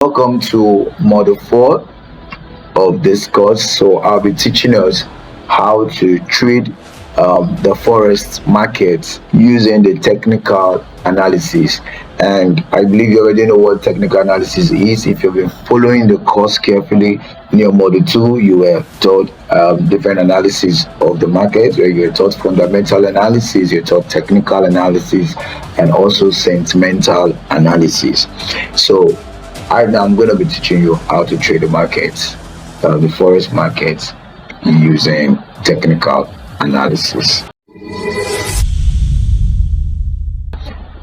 Welcome to Model 4 of this course. So I'll be teaching us how to trade the forex market using the technical analysis. And I believe you already know what technical analysis is. If you've been following the course carefully in your Model 2, you were taught different analysis of the market, where you're taught fundamental analysis, you're taught technical analysis, and also sentimental analysis. So I'm going to be teaching you how to trade the market, the forex market, using technical analysis.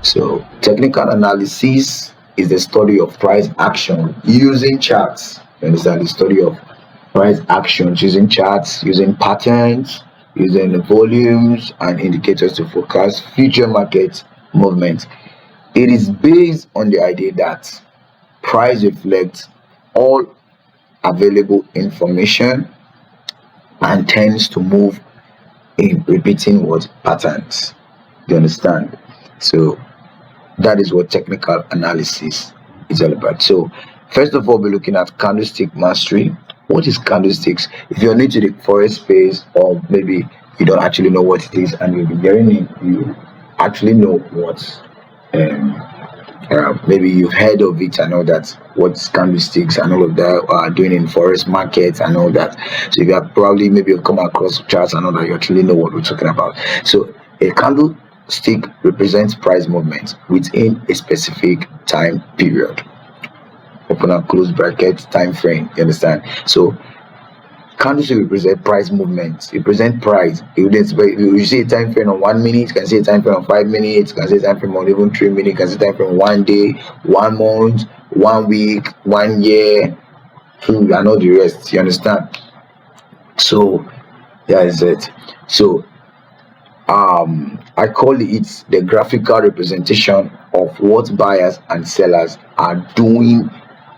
So, technical analysis is the study of price action using charts. You understand, the study of price actions using charts, using patterns, using the volumes and indicators to forecast future market movement. It is based on the idea that price reflects all available information and tends to move in repeating what patterns. You understand? So that is what technical analysis is all about. So first of all, we're looking at candlestick mastery. What is candlesticks? If you're new to the forex space, or maybe you don't actually know what it is and you've been hearing it, you actually know what maybe you've heard of it and all that, what candlesticks and all of that are doing in forex markets and all that. So if you have probably maybe you've come across charts and all that, you actually know what we're talking about. So a candlestick represents price movement within a specific time period, open and close bracket, time frame. You understand? So candlestick represent price movements. It present price. You see a time frame on 1 minute, you can see a time frame on 5 minutes, you can see a time frame on even 3 minutes, you can see a time frame on 1 day, 1 month, 1 week, 1 year, 2, and all the rest. You understand? So that is it. So I call it the graphical representation of what buyers and sellers are doing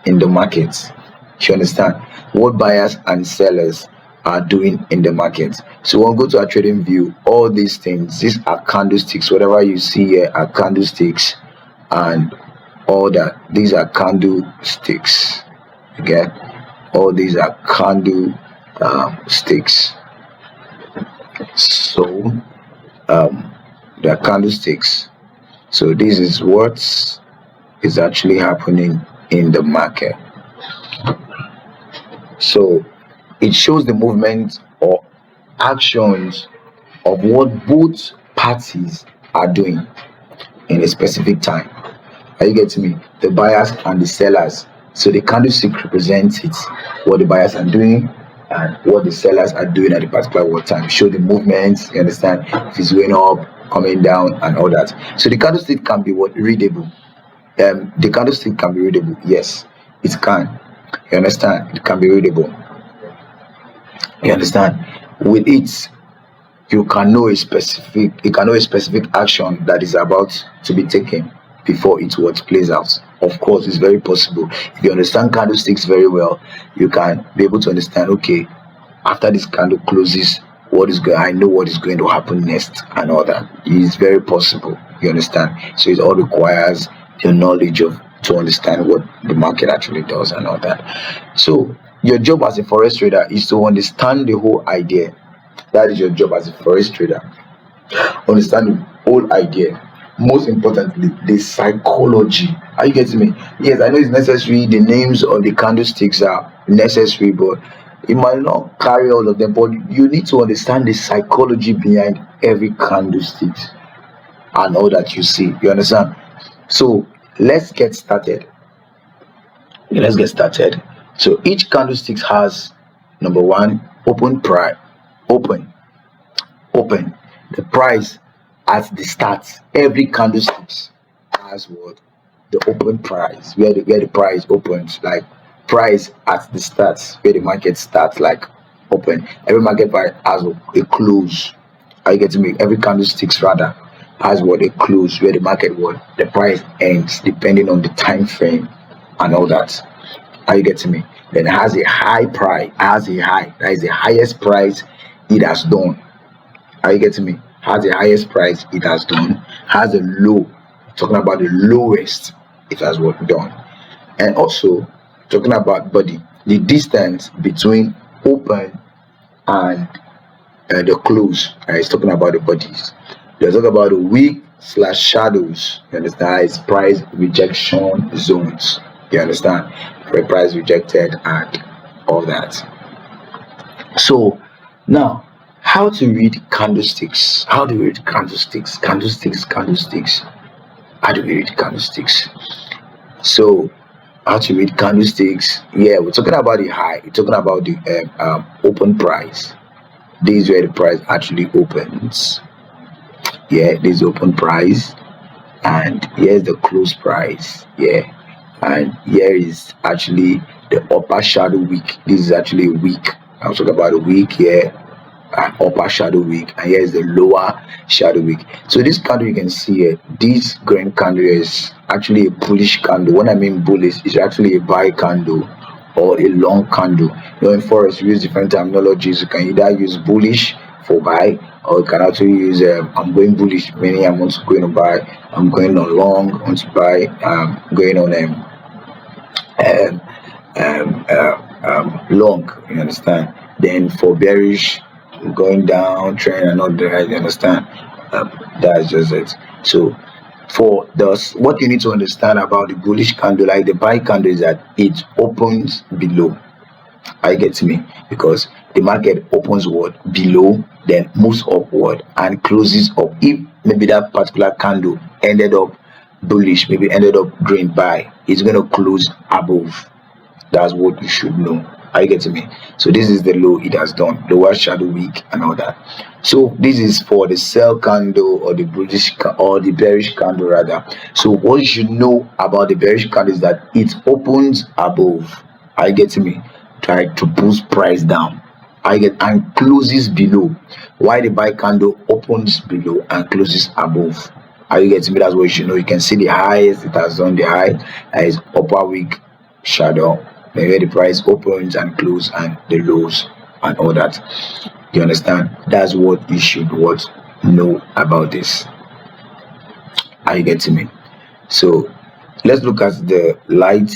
in the markets. You understand? What buyers and sellers are doing in the market. So we'll go to our trading view. All these things, these are candlesticks. Whatever you see here are candlesticks, and all that. These are candlesticks. Okay, all these are candlesticks. So they are candlesticks. So this is what is actually happening in the market. So it shows the movement or actions of what both parties are doing in a specific time. Are you getting me? The buyers and the sellers. So the candlestick represents it, what the buyers are doing and what the sellers are doing at a particular time. Show the movements, you understand? If it's going up, coming down, and all that. So the candlestick can be readable. The candlestick can be readable. Yes, it can. You understand? It can be readable. You understand? With it, you can know a specific action that is about to be taken before it what plays out. Of course, it's very possible. If you understand candlesticks very well, you can be able to understand, okay, after this candle closes, I know what is going to happen next and all that. It's very possible. You understand? So it all requires the knowledge to understand what the market actually does and all that. So your job as a forex trader is to understand the whole idea. That is your job as a forex trader. Understand the whole idea. Most importantly, the psychology. Are you getting me? Yes, I know it's necessary. The names of the candlesticks are necessary, but it might not carry all of them. But you need to understand the psychology behind every candlestick and all that you see. You understand? So let's get started. So each candlestick has, number one, open. The price at the start. Every candlestick has what? The open price, where the price opens, like price at the start, where the market starts, like open. Every market price has a close. Are you getting me? Every candlestick rather has what? A close, where the market the price ends, depending on the time frame and all that. Are you getting me? Then it has a high price, that is the highest price it has done. Are you getting me? Has the highest price it has done. Has a low, talking about the lowest it has done. And also talking about body, the distance between open and the close. It's talking about the bodies. They talk about the wick slash shadows. You understand? It's price rejection zones. You understand? Where price rejected and all that. So now, how to read candlesticks? How do we read candlesticks? Candlesticks. How do we read candlesticks? So how to read candlesticks? Yeah, we're talking about the high. We're talking about the open price. This is where the price actually opens. Yeah, this is open price, and here's the close price. Yeah, and here is actually the upper shadow wick. This is actually a wick. I'll talk about a wick here, an upper shadow wick, and here is the lower shadow wick. So this candle you can see here, this green candle is actually a bullish candle. When I mean bullish, it's actually a buy candle or a long candle. In Forex we use different terminologies. You can either use bullish for buy, or you can actually use I'm going bullish, meaning I'm also going to buy. I'm going on long, I want to buy. Going on long, you understand. Then for bearish, going down trend and not the right, you understand. That's just it. So for the what you need to understand about the bullish candle, like the buy candle, is that it opens below. I get me, because the market opens what below, then moves upward and closes up. If maybe that particular candle ended up bullish, maybe ended up green buy, it's going to close above. That's what you should know. Are you getting me? So this is the low it has done, lower shadow wick and all that. So this is for the sell candle, or the bullish or the bearish candle rather. So what you should know about the bearish candle is that it opens above. Are you getting me? Try to push price down. And closes below. Why the buy candle opens below and closes above. Are you getting me? That's what you should know. You can see the highest it has done. The high is upper wick shadow, where the price opens and closes, and the lows and all that. You understand? That's what you should know about this. Are you getting me? So let's look at the light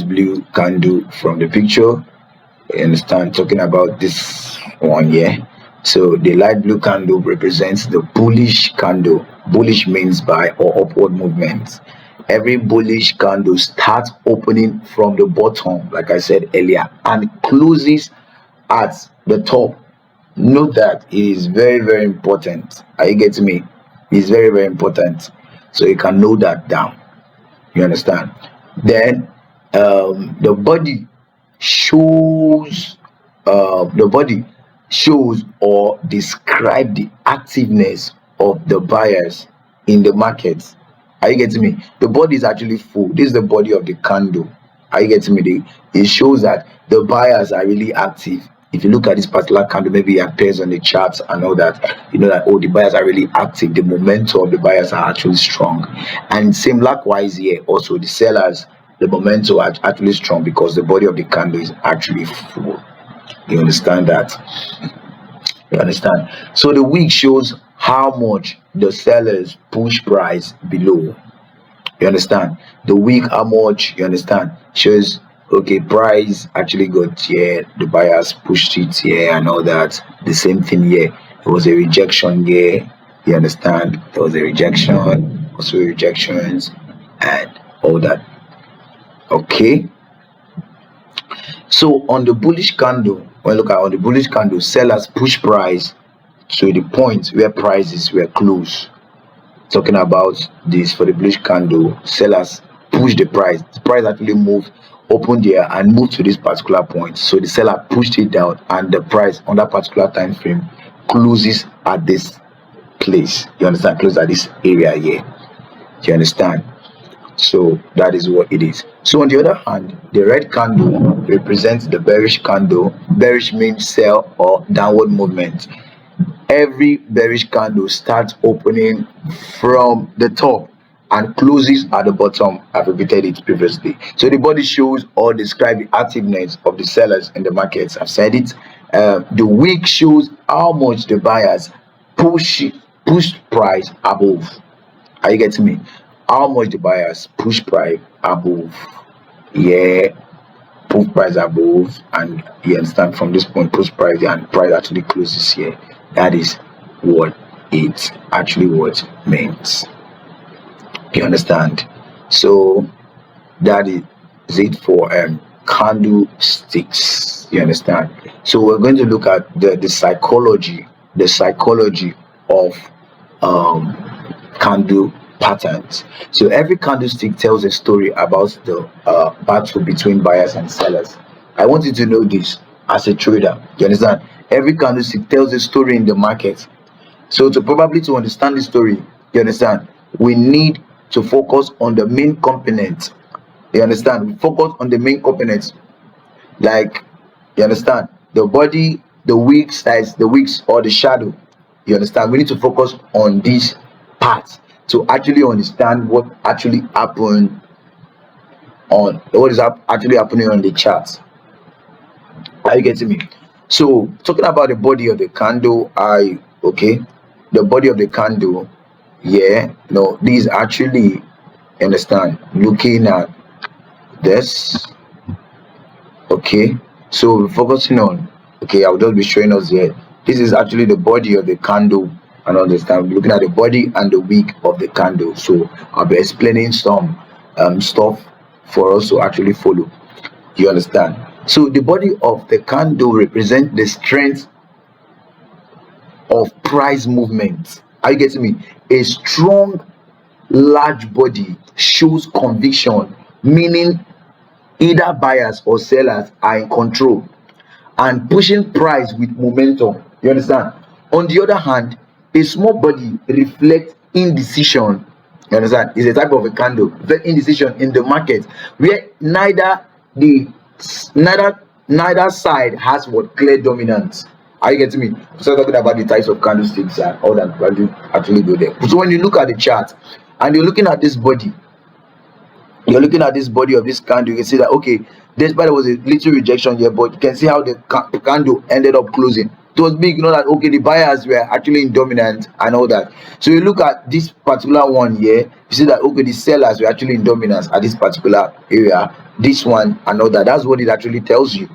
blue candle from the picture. You understand? Talking about this one here. So the light blue candle represents the bullish candle. Bullish means buy or upward movement. Every bullish candle starts opening from the bottom, like I said earlier, and closes at the top. Note that it is very, very important. Are you getting me? It's very, very important. So you can note that down. You understand? Then the body shows or describe the activeness of the buyers in the market. Are you getting me? The body is actually full. This is the body of the candle. Are you getting me? It shows that the buyers are really active. If you look at this particular candle, maybe it appears on the charts and all that, you know that, oh, the buyers are really active. The momentum of the buyers are actually strong. And same likewise here, also the sellers, the momentum are actually strong, because the body of the candle is actually full. You understand that? You understand? So the wick shows how much the sellers push price below. You understand? The wick, how much, you understand, shows, okay, price actually got here, the buyers pushed it here and all that. The same thing here. There was a rejection here. You understand? There was a rejection, also rejections and all that. Okay. So on the bullish candle, when you look at on the bullish candle, sellers push price to the point where prices were close. Talking about this for the bullish candle, sellers push the price. The price actually moved, opened there and moved to this particular point. So the seller pushed it down, and the price on that particular time frame closes at this place. You understand? Close at this area here. You understand? So that is what it is. So on the other hand, the red candle represents the bearish candle. Bearish means sell or downward movement. Every bearish candle starts opening from the top and closes at the bottom. I've repeated it previously. So the body shows or describes the activeness of the sellers in the markets. I've said it. The wick shows how much the buyers push price above. Are you getting me? How much the buyers push price above. Yeah, put price above, and you understand from this point, put price and price actually closes here. That is what it actually what means. You understand? So that is it for candlesticks. You understand? So we're going to look at the psychology of um candle patterns. So every candlestick tells a story about the battle between buyers and sellers. I want you to know this as a trader. You understand? Every candlestick tells a story in the market. So to understand the story, you understand, we need to focus on the main components. You understand? We focus on the main components, like, you understand, the body, the wick size, the wicks or the shadow. You understand? We need to focus on these parts to actually understand what actually happened on actually happening on the chart. Are you getting me? So talking about the body of the candle, the body of the candle, yeah, no, these actually, you understand, looking at this. Okay, so we're focusing on, I'll just be showing us here. This is actually the body of the candle, and understand, we're looking at the body and the wick of the candle. So I'll be explaining some stuff for us to actually follow. You understand? So the body of the candle represents the strength of price movement. Are you getting me? A strong large body shows conviction, meaning either buyers or sellers are in control and pushing price with momentum. You understand? On the other hand, a small body reflects indecision. You understand? It's a type of a candle, very indecision in the market, where the neither side has what clear dominance. Are you getting me? So talking about the types of candlesticks and all that value actually go there. So when you look at the chart and you're looking at this body, of this candle, you can see that despite there was a little rejection here, but you can see how the candle ended up closing. It was big, that the buyers were actually in dominant and all that. So you look at this particular one here, you see that the sellers were actually in dominance at this particular area, this one and all that. That's what it actually tells you.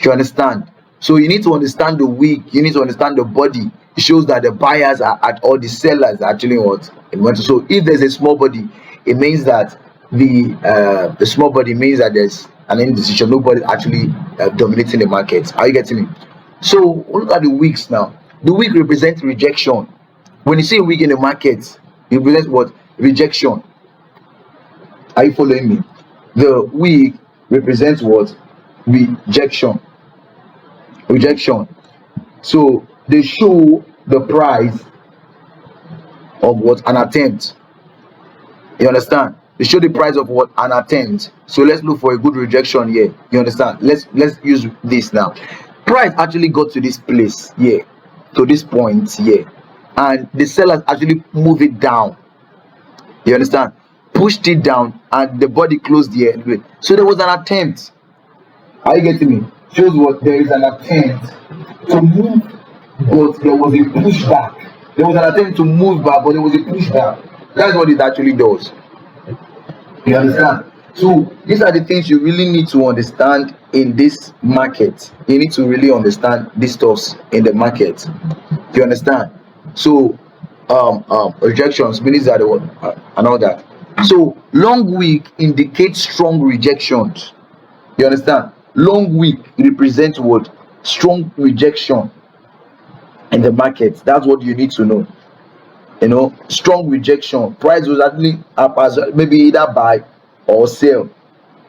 You understand? So you need to understand the wick, you need to understand the body. It shows that the buyers are at, all the sellers are actually what in momentum. So if there's a small body, it means that the small body means that there's an indecision, nobody actually dominating the market. Are you getting me? So look at the wicks now. The wick represents rejection. When you see a wick in the market, it represents what? Rejection. Are you following me? The wick represents what? Rejection. So they show the price of what? An attempt. You understand? They show the price of what? An attempt. So let's look for a good rejection here. You understand? Let's use this now. Price actually got to this place here, to this point here, and the sellers actually move it down. You understand? Pushed it down and the body closed here. So there was an attempt. Are you getting me? Shows what? There is an attempt to move, but there was a pushback. There was an attempt to move back, but there was a pushback. That's what it actually does. You understand? So these are the things you really need to understand in this market. You need to really understand these stuffs in the market. You understand? So rejections means that and all that. So long wick indicates strong rejections. You understand? Long wick represents what? Strong rejection in the market. That's what you need to know. Strong rejection. Price was actually up as maybe either buy or sell.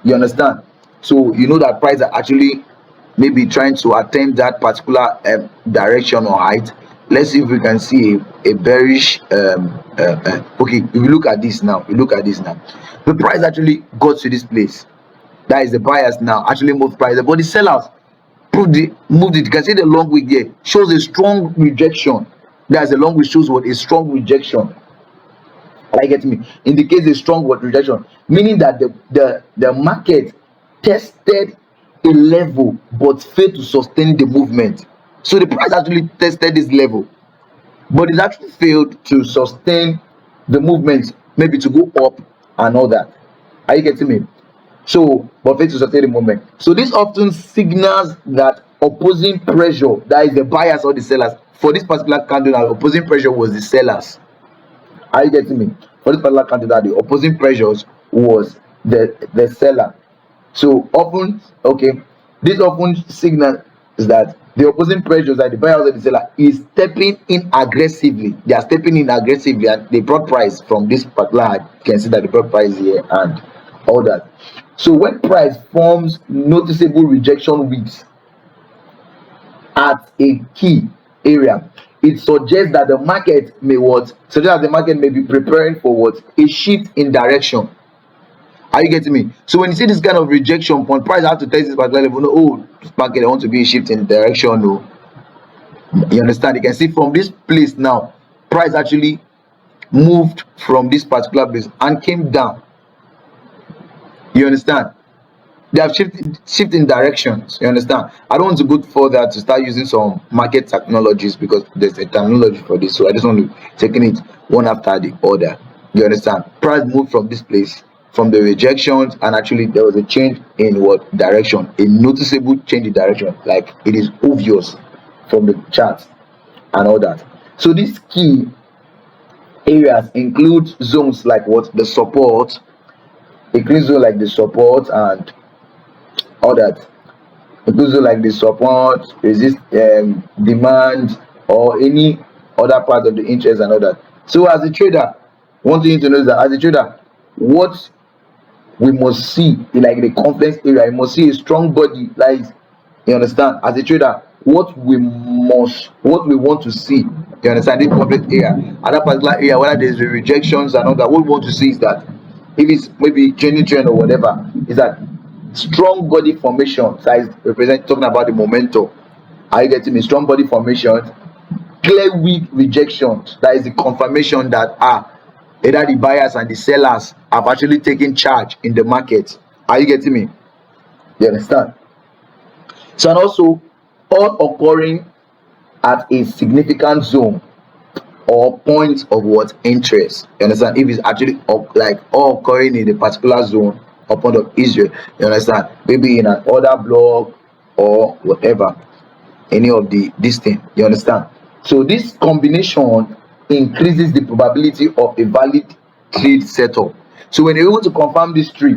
You understand? So you know that price are actually maybe trying to attempt that particular direction or height. Let's see if we can see a bearish if you look at this now, the price actually got to this place. That is the buyers now actually moved price, but the sellers moved it. You can see the long wick here shows a strong rejection. That's the long wick shows what? A strong rejection. Are you getting me? Indicates a strong what? Rejection, meaning that the market tested a level but failed to sustain the movement. So the price actually tested this level, but it actually failed to sustain the movement, maybe to go up and all that. Are you getting me? So, but faith to sustain the moment. So this often signals that opposing pressure, that is the buyers or the sellers. For this particular candle, the opposing pressure was the sellers. Are you getting me? For this particular candle, the opposing pressures was the seller. So often, okay, this often signals that the opposing pressures, like the buyers and the seller, is stepping in aggressively. They are stepping in aggressively, and they brought price from this particular. You can see that they brought price here and all that. So when price forms noticeable rejection weeks at a key area, it suggests that the market may what? Suggests that the market may be preparing for what? A shift in direction. Are you getting me? So when you see this kind of rejection point, price have to test this particular level. No, oh, this market I want to be a shift in direction. No, you understand? You can see from this place now, price actually moved from this particular place and came down. You understand? They have shifting directions. You understand? I don't want to go further to start using some market technologies because there's a terminology for this. So I just want to taking it one after the other. You understand? Price moved from this place, from the rejections, and actually there was a change in what direction? A noticeable change in direction. Like it is obvious from the chart and all that. So these key areas include zones like what? The support. Includes zones like the support and all that. Includes zones like the support, resist, demand, or any other part of the interest and all that. So as a trader, one thing you need to know is that as a trader, what we must see in like the confidence area, you must see a strong body. Like, you understand? As a trader, what we want to see, you understand, this confidence area, at that particular area, whether there's rejections and all that, what we want to see is that if it's maybe changing trend or whatever, is that strong body formation. So is represent talking about the momentum. Are you getting me? Strong body formation, clear weak rejections. That is the confirmation that either the buyers and the sellers have actually taken charge in the market. Are you getting me? You understand? So and also all occurring at a significant zone or point of what? Interest. You understand? If it's actually like all occurring in a particular zone or point of Israel, you understand? Maybe in an order block or whatever, any of this thing. You understand? So this combination increases the probability of a valid trade setup. So when you're able to confirm this tree,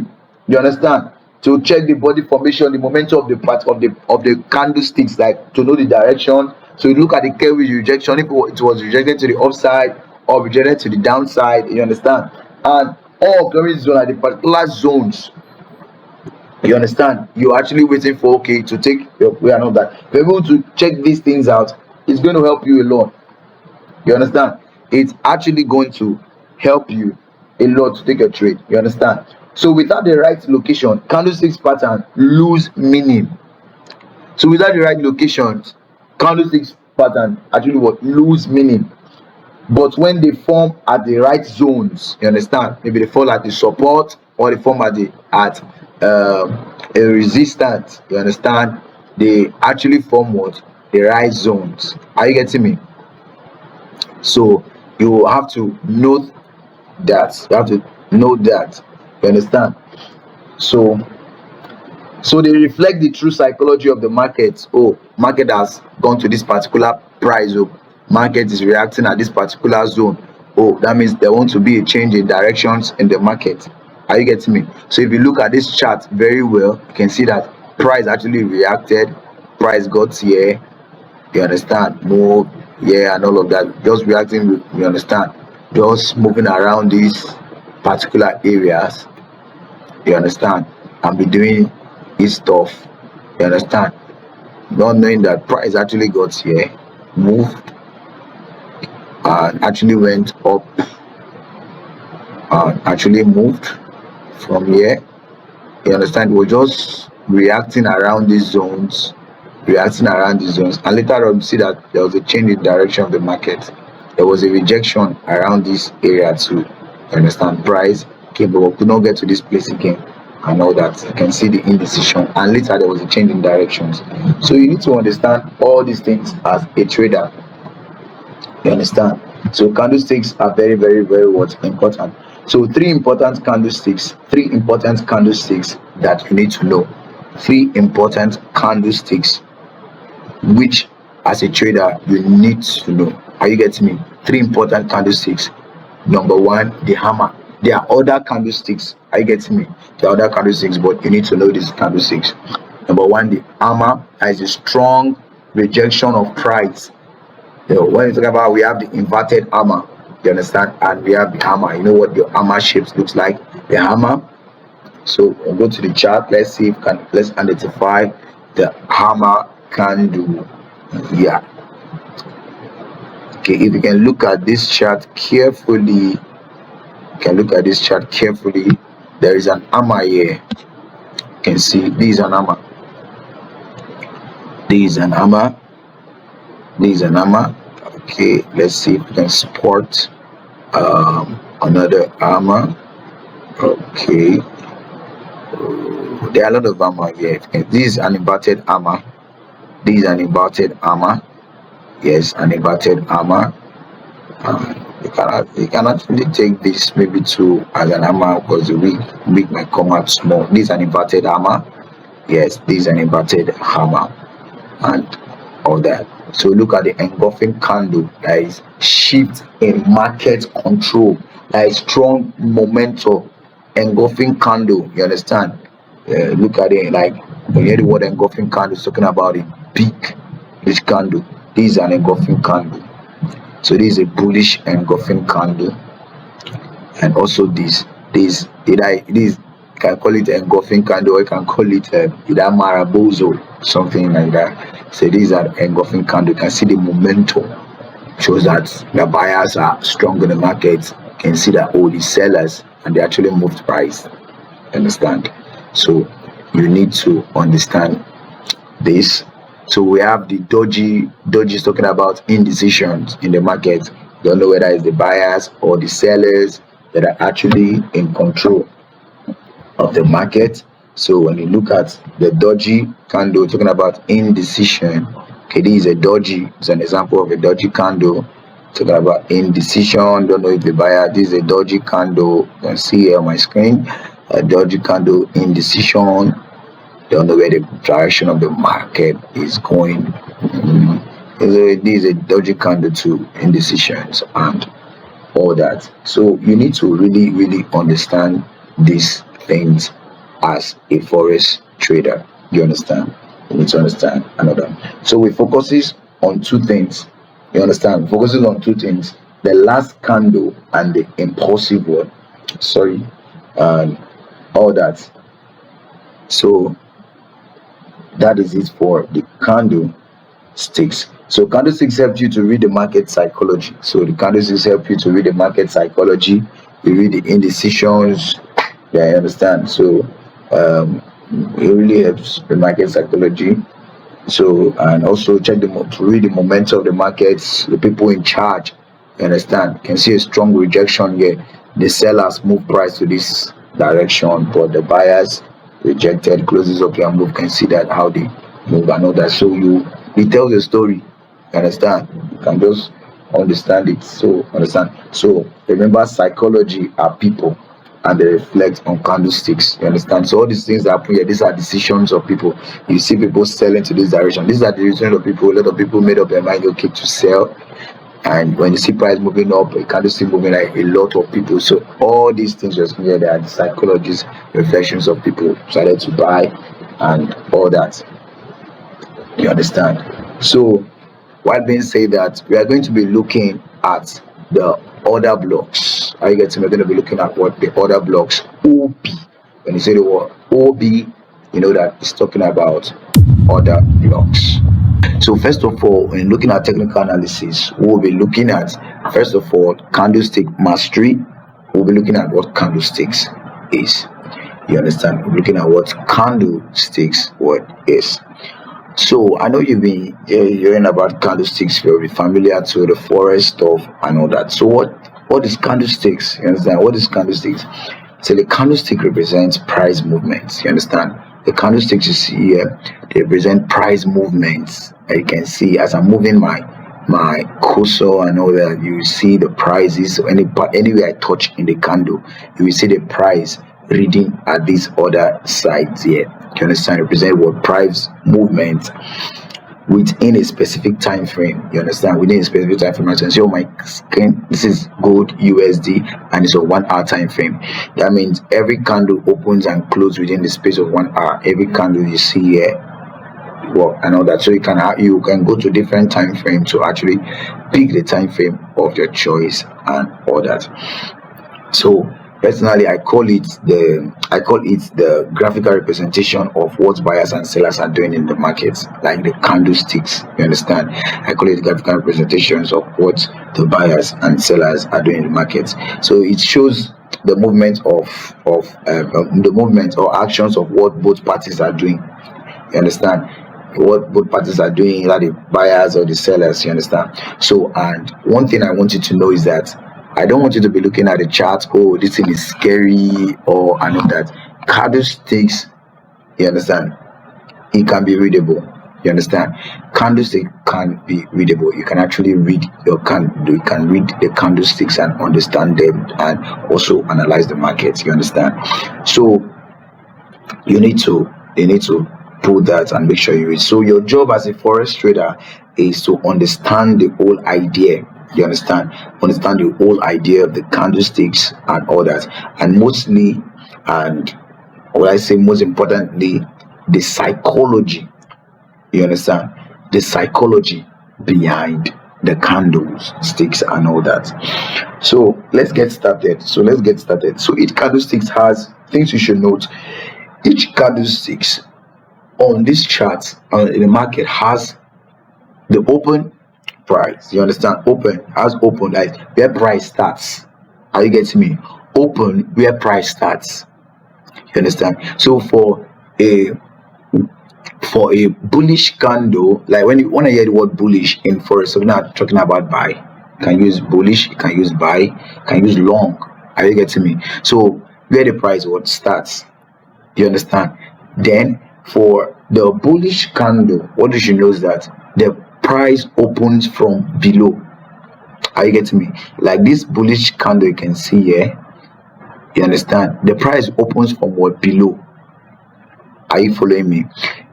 you understand, to check the body formation, the momentum of the part of the candlesticks, like to know the direction. So you look at the Kelvin rejection, if it was rejected to the upside or rejected to the downside, you understand, and all occurring zone are the particular zones. You understand? You're actually waiting for okay to take your way and all that. You're able to check these things out. It's going to help you a lot. You understand? It's actually going to help you a lot to take a trade. You understand? So without the right location, candlesticks pattern lose meaning. So without the right locations, candlesticks pattern actually what? Lose meaning. But when they form at the right zones, you understand, maybe they fall at the support or they form at a resistance, you understand, they actually form what? The right zones. Are you getting me? So you have to note that. You understand? So they reflect the true psychology of the market. Oh, market has gone to this particular price. Oh, market is reacting at this particular zone. Oh, that means there want to be a change in directions in the market. Are you getting me? So if you look at this chart very well, you can see that price actually reacted. Price got here. You understand? Move here and all of that. Just reacting. You understand? Just moving around these particular areas. You understand? And be doing his stuff. You understand? Not knowing that price actually got here, moved, and actually went up, and actually moved from here. You understand? We're just reacting around these zones, and later on, see that there was a change in direction of the market. There was a rejection around this area too. You understand? Price came, but we could not get to this place again. And all that, you can see the indecision, and later there was a change in directions. So you need to understand all these things as a trader. You understand? So candlesticks are very, very, very important. So three important candlesticks that you need to know. Three important candlesticks which as a trader you need to know. Are you getting me? Three important candlesticks. Number one, the hammer. There are other candlesticks. Are you getting me? There are other candlesticks, but you need to know these candlesticks. Number one, the hammer is a strong rejection of price. When you talk about, we have the inverted hammer, you understand, and we have the hammer. You know what the hammer shapes looks like? The hammer. So we'll go to the chart. Let's see if let's identify the hammer candle. Yeah. Okay, if you can look at this chart carefully, there is an hammer here. You can see this is an hammer. Okay, let's see if we can spot another hammer. Okay, there are a lot of hammer here. This is an inverted hammer. Yes, an inverted hammer. You can actually take this maybe to as an hammer because the wick might come out small. This is an inverted hammer. Yes, this is an inverted hammer and all that. So look at the engulfing candle. That is shift in market control. That is strong momentum engulfing candle. You understand? Look at it, like when you hear the word engulfing candle, it's talking about a big candle. This is an engulfing candle. So this is a bullish engulfing candle, and also this can call it engulfing candle, or you can call it either marabozo, something like that. So these are engulfing candle. You can see the momentum shows that the buyers are strong in the market. You can see that all the sellers, and they actually moved price. Understand? So you need to understand this. So we have the doji is talking about indecisions in the market. Don't know whether it's the buyers or the sellers that are actually in control of the market. So when you look at the doji candle, talking about indecision. Okay, this is a doji. It's an example of a doji candle talking about indecision. Don't know if the buyer. This is a doji candle. You can see here on my screen a doji candle, indecision. Don't know where the direction of the market is going. This is a doji candle to indecisions and all that. So you need to really understand these things as a forex trader. You understand? You need to understand another. So we focuses on two things. You understand? Focuses on two things: the last candle and the impulsive one. Sorry, and all that. So that is it for the candlesticks. So candlesticks help you to read the market psychology. So the candlesticks help you to read the market psychology. You read the indecisions. Yeah, I understand. So it really helps the market psychology. So, and also check to read the momentum of the markets, the people in charge. You understand? You can see a strong rejection here. The sellers move price to this direction, but the buyers rejected, closes up your move. Can see that how they move and all that. So it tells a story. You understand? You can just understand it. So understand. So remember, psychology are people, and they reflect on candlesticks. You understand? So all these things that happen here, these are decisions of people. You see people selling to this direction. These are the decisions of people. A lot of people made up their mind, okay, to sell. And when you see price moving up, a candlestick moving, like a lot of people. So all these things just here, they are the psychologists, reflections of people decided to buy and all that. You understand? So while being said that, we are going to be looking at the order blocks. Are you getting? We're going to be looking at what the order blocks OB. When you say the word OB, you know that it's talking about order blocks. So first of all, when looking at technical analysis, we'll be looking at, first of all, candlestick mastery. We'll be looking at what candlesticks is. You understand? We're looking at what candlesticks what is. So I know you've been hearing about candlesticks. You'll be familiar to the forex stuff and all that. So what is candlesticks? You understand? What is candlesticks? So the candlestick represents price movements. You understand? The candlesticks you see here, they represent price movements. You can see as I'm moving my my cursor and all that, you will see the prices. So anywhere I touch in the candle, you will see the price reading at these other sides here. You understand? Represent what price movement within a specific time frame. You understand? Within a specific time frame. So oh my screen, this is gold USD and it's a 1 hour time frame. That means every candle opens and closes within the space of 1 hour. Every candle you see here, well, and all that. So you can go to different time frame to actually pick the time frame of your choice and all that. So personally, I call it the graphical representation of what buyers and sellers are doing in the markets, like the candlesticks. You understand? I call it graphical representations of what the buyers and sellers are doing in the markets. So it shows the movement of the movement or actions of what both parties are doing. You understand? What both parties are doing, either the buyers or the sellers. You understand? So, and one thing I want you to know is that I don't want you to be looking at the chart, oh, this thing is scary, or I know that candlesticks, you understand, it can be readable. You understand? Candlestick can be readable. You can actually read you can read the candlesticks and understand them and also analyze the market. You understand? So you need to put that and make sure you read. So your job as a forex trader is to understand the whole idea. You understand? Understand the whole idea of the candlesticks and all that, and mostly, and what I say most importantly, the psychology. You understand? The psychology behind the candles, sticks, and all that. So let's get started. So each candlesticks has things you should note. Each candlesticks on this chart in the market has the open price. You understand? Open has open, like where price starts. Are you getting me? Open where price starts. You understand? So for a bullish candle, like when you want to hear the word bullish in forex, so we're not talking about buy. You can use bullish, you can use buy, you can use long. Are you getting me? So where the price what starts. You understand? Then for the bullish candle, what you should know is that the price opens from below. Are you getting me? Like this bullish candle you can see here. You understand? The price opens from what? Below. Are you following me?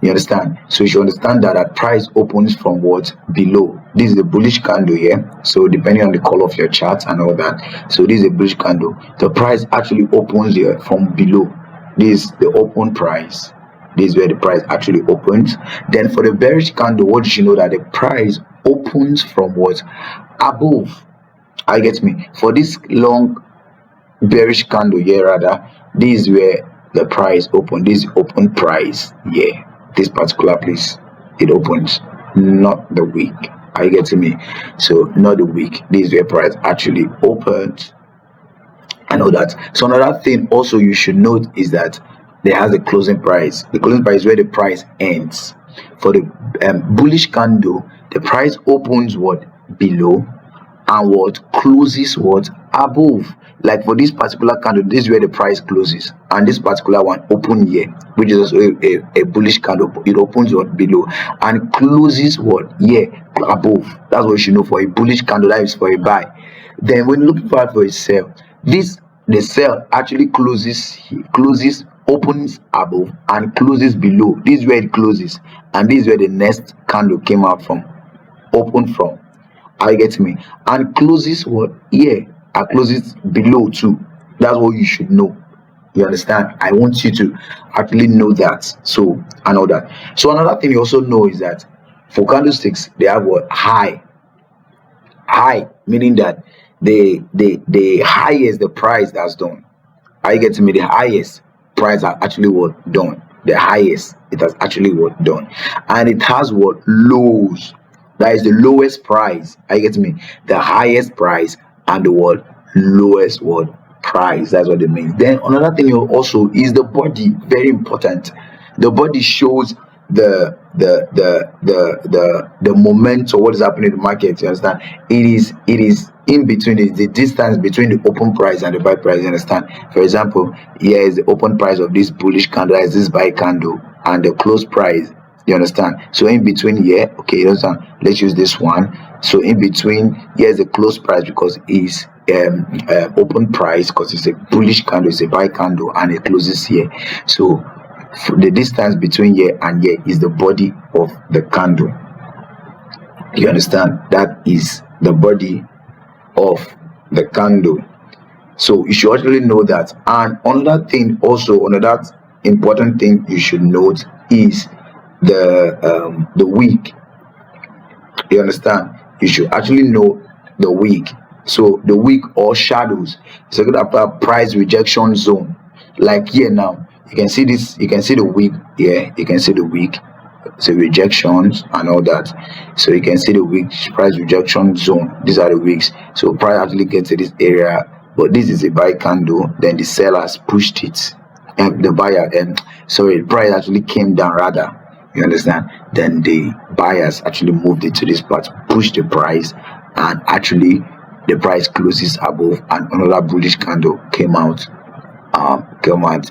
You understand? So you should understand that price opens from what? Below. This is a bullish candle here. So depending on the color of your chart and all that. So this is a bullish candle. The price actually opens here from below. This is the open price. This is where the price actually opens. Then for the bearish candle, what you should know that the price opens from what? Above. I get me? For this long bearish candle here, rather, this is where the price opens. This open price here. This particular place, it opens, not the week. Are you getting me? So not the week. This is where price actually opens. I know that. So another thing also you should note is that there has a closing price. The closing price is where the price ends. For the bullish candle, the price opens what? Below, and what? Closes what? Above. Like for this particular candle, this is where the price closes, and this particular one open here, which is also a bullish candle. It opens what? Below and closes what? Here, above. That's what you should know for a bullish candle. That is for a buy. Then when looking for a sell, the sell actually closes, opens above and closes below. This is where it closes, and this is where the next candle came out from, open from. Are you getting me? And closes what? Here, and closes below too. That's what you should know. You understand? I want you to actually know that. So I know that. So another thing you also know is that for candlesticks, they have what? High, meaning that the highest the price that's done. Are you getting me? The highest price are actually what? Done. The highest it has actually what? Done. And it has what? Lows. That is the lowest price. Are you getting me? The highest price and the what? Lowest what? Price. That's what it means. Then another thing also is the body. Very important. The body shows the moment or what is happening in the market. You understand? It is in between, the distance between the open price and the buy price. You understand? For example, here is the open price of this bullish candle, is this buy candle, and the close price You understand? So in between here, okay, you understand? Let's use this one. So in between, here's the close price because it's open price, because it's a bullish candle, it's a buy candle, and it closes here. So the distance between here and here is the body of the candle. You understand? That is the body of the candle. So you should actually know that. And another thing, also another important thing you should note is the wick. You understand? You should actually know the wick. So the wick or shadows is a good price rejection zone. Like here now, you can see this. You can see the wick here. You can see the wick. So rejections and all that. So you can see the wick price rejection zone. These are the wicks. So price actually gets to this area, but this is a buy candle. Then the sellers pushed it, and the buyer sorry, the price actually came down rather. You understand? Then the buyers actually moved it to this part, pushed the price, and actually the price closes above, and another bullish candle came out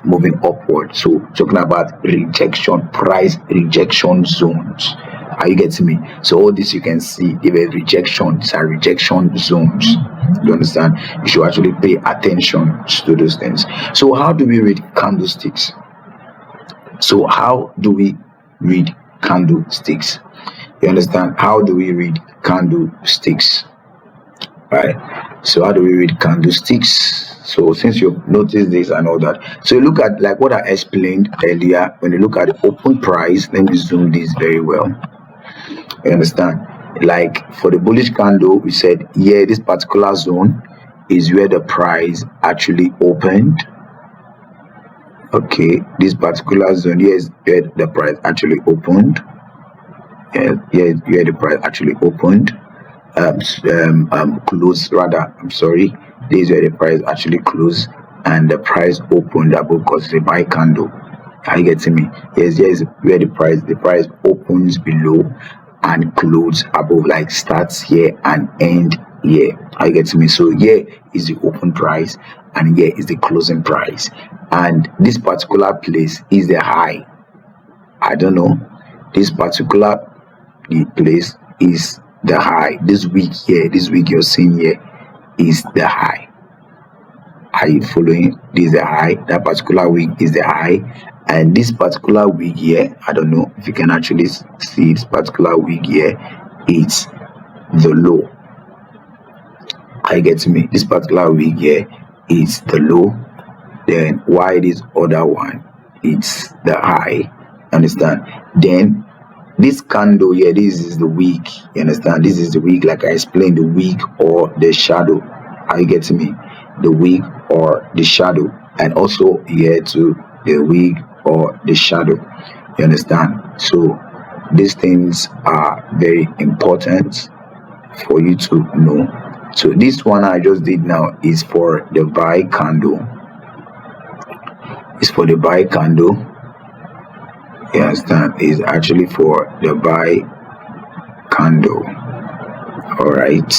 moving upward. So talking about rejection, price rejection zones. Are you getting me? So all this you can see, the rejections are rejection zones. You understand? You should actually pay attention to those things. So how do we read candlesticks? So how do we read candlesticks? You understand? How do we read candlesticks? Right? So how do we read candlesticks? So since you've noticed this and all that, so you look at like what I explained earlier. When you look at the open price, let me zoom this very well. You understand? Like for the bullish candle, we said yeah, this particular zone is where the price actually opened. Okay, this particular zone here is where the price actually opened. Yeah, where the price actually opened. Close rather. I'm sorry. This is where the price actually closed, and the price opened above because it's a buy candle. Are you getting me? Yes, here's where the price opens below and closes above, like starts here and end here. Are you getting me? So here is the open price, and here is the closing price, and this particular place is the high. I don't know. This particular place is the high. This week here, this week you're seeing here is the high. Are you following? This is the high. That particular week is the high, and this particular week here, I don't know if you can actually see this particular week here, it's the low. Are you getting me? This particular week here is the low. Then why this other one, it's the high. Understand? Then this candle here, this is the wick. You understand? This is the wick, like I explained, the wick or the shadow. Are you getting me? The wick or the shadow, and also here to the wick or the shadow. You understand? So these things are very important for you to know. So this one I just did now is for the buy candle. It's for the buy candle. You understand? Is actually for the buy candle. All right.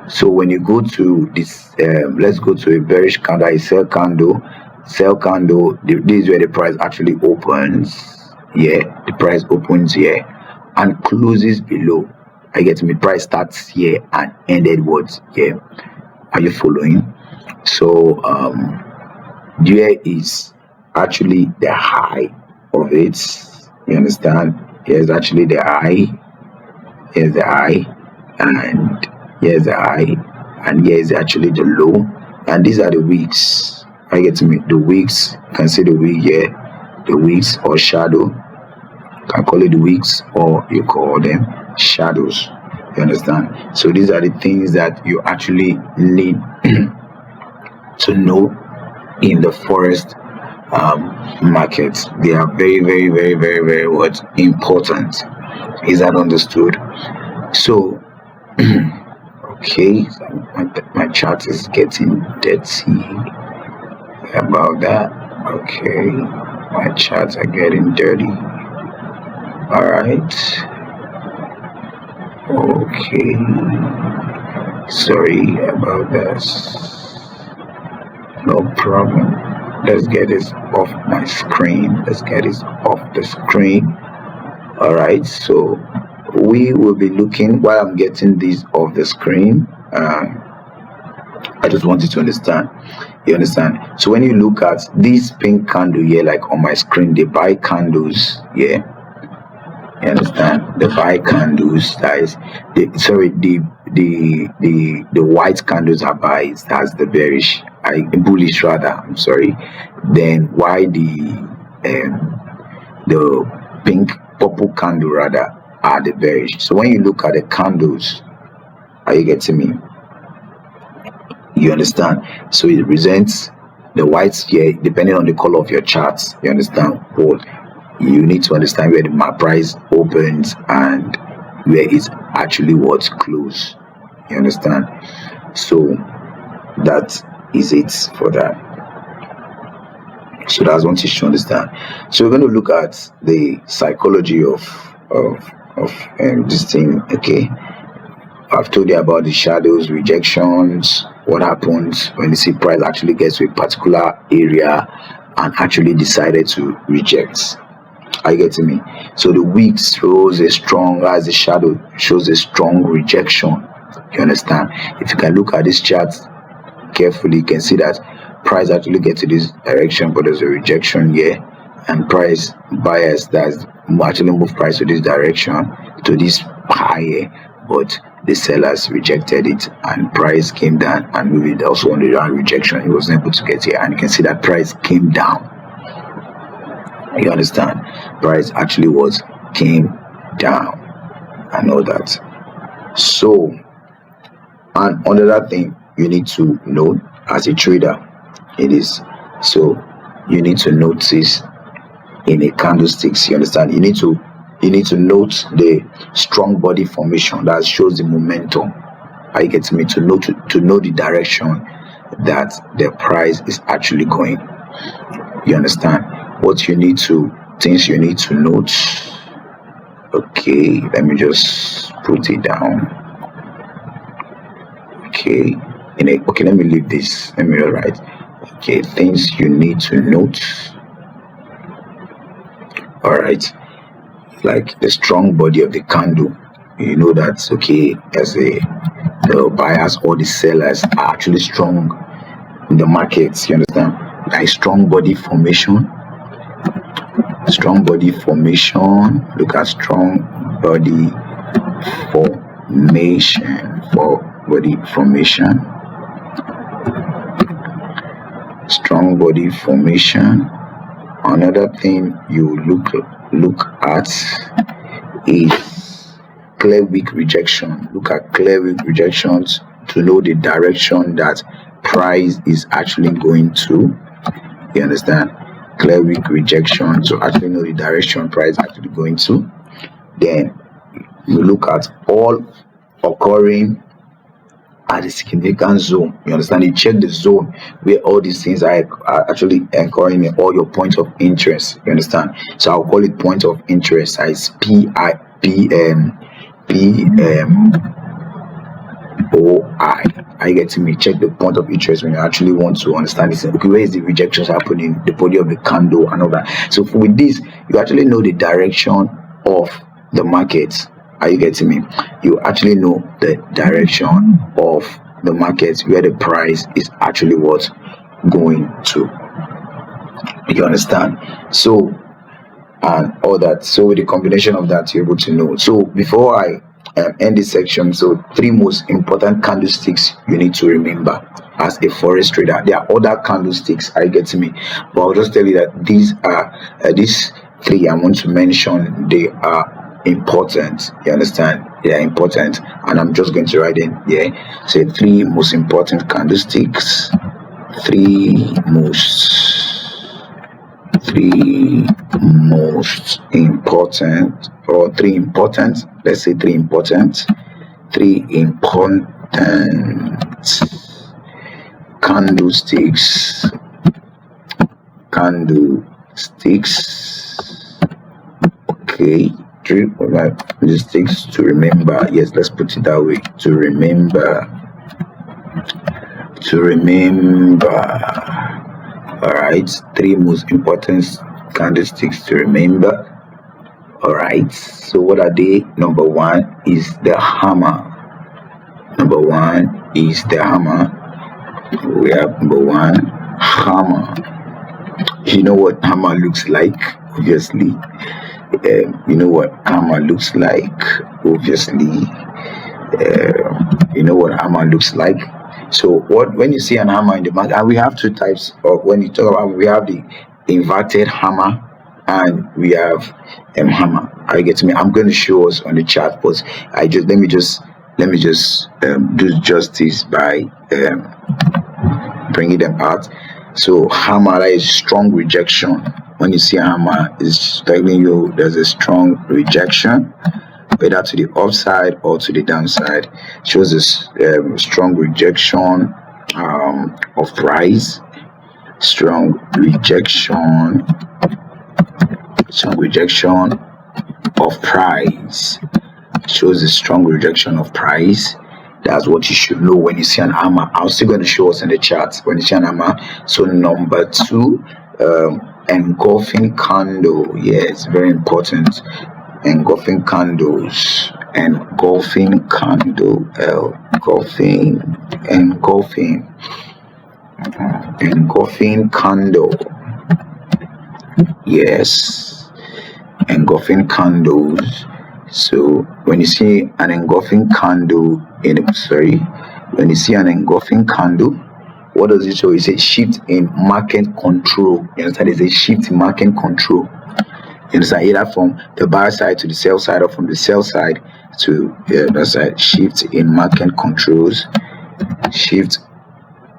So when you go to this, let's go to a bearish candle, a sell candle. Sell candle. This is where the price actually opens. Yeah, the price opens here and closes below. I get me. Price starts here and ended what here. Are you following? So there is actually the high of it. You understand? Here's actually the high. Here's the high, and here's the high, and here's actually the low, and these are the wicks. I get me. The wicks. You can see the wick here, the wicks or shadow. You can call it the wicks, or you call them shadows. You understand? So these are the things that you actually need to know in the Forex market. They are very, very, very, very, very what important. Is that understood? So okay, my chart is getting dirty about that. Okay, my charts are getting dirty. All right. Okay, sorry about this. No problem. Let's get this off my screen. Let's get this off the screen. All right, so we will be looking while I'm getting this off the screen. I just wanted to understand. You understand? So when you look at this pink candle here, like on my screen, the buy candles, yeah. You understand? The buy candles, that is the white candles are buys, that's the bearish, bullish rather. I'm sorry. Then why the pink purple candle rather are the bearish. So when you look at the candles, are you getting me? You understand? So it represents the whites here depending on the color of your charts. You understand? What you need to understand where the price opens and where it's actually what's close. You understand? So that is it for that. So that's one thing to understand. So we're going to look at the psychology of this thing. Okay, I've told you about the shadows, rejections, what happens when you see price actually gets to a particular area and actually decided to reject. Are you getting me? So the wick shows a strong, as the shadow shows a strong rejection. You understand? If you can look at this chart carefully, you can see that price actually gets to this direction, but there's a rejection here, and price buyers that's actually move price to this direction, to this higher, but the sellers rejected it and price came down and moved it also on the rejection. He wasn't able to get here, and you can see that price came down. You understand? Price actually came down and all that. So, and another thing you need to know as a trader, it is so you need to notice in a candlesticks. You understand? You need to note the strong body formation that shows the momentum. Are you getting me? To know the direction that the price is actually going. You understand? Things you need to note. Okay, let me just put it down. Okay, let me leave this. Let me write. Okay, things you need to note. All right, like the strong body of the candle. You know that's okay. As the buyers or the sellers are actually strong in the markets. You understand? Like strong body formation. Strong body formation. Look at strong body formation. Strong body formation. Another thing you look at is clear weak rejection. Look at clear weak rejections to know the direction that price is actually going to. You understand? Clear weak rejection to actually know the direction price is actually going to. Then you look at all occurring at the significant zone. You understand? You check the zone where all these things are actually occurring in all your points of interest. You understand? So I'll call it point of interest as POI. Are you getting me? Check the point of interest when you actually want to understand this. Okay, where is the rejections happening, the body of the candle and all that. So with this, you actually know the direction of the market. Are you getting me? You actually know the direction of the market where the price is actually going to. You understand? So and all that. So with the combination of that, you're able to know. So before I end this section, so 3 most important candlesticks you need to remember as a forex trader. There are other candlesticks. Are you getting me? But I'll just tell you that these are these 3 I want to mention. They are important. You understand? They are important, and I'm just going to write in say 3 most important candlesticks. 3 most important, or 3 important, let's say 3 important candlesticks. Okay, 3 candlesticks to remember. Yes, let's put it that way. To remember. All right, 3 most important candlesticks to remember. All right, so what are they? Number one is the hammer. Number one is the hammer. We have number one, hammer. You know what hammer looks like? Obviously, you know what hammer looks like. Obviously, you know what hammer looks like. So what when you see an hammer in the market, and we have two types of when you talk about we have the inverted hammer and we have hammer. I get me. I'm going to show us on the chart, but let me just do justice by bringing them out. So hammer is strong rejection. When you see a hammer, it's telling you there's a strong rejection, whether to the upside or to the downside. Shows this strong rejection of price, strong rejection of price. Shows a strong rejection of price. That's what you should know when you see an hammer. I'm still going to show us in the chart when you see an hammer. So number two, engulfing candle. Yes, very important. Engulfing candles. Engulfing candle. Engulfing candle. Yes, engulfing candles. So when you see an engulfing candle when you see an engulfing candle, what does it show? It's a shift in market control. You understand? It's a shift in market control. You understand? Either from the buy side to the sell side or from the sell side to the other side. Shift in market controls. Shift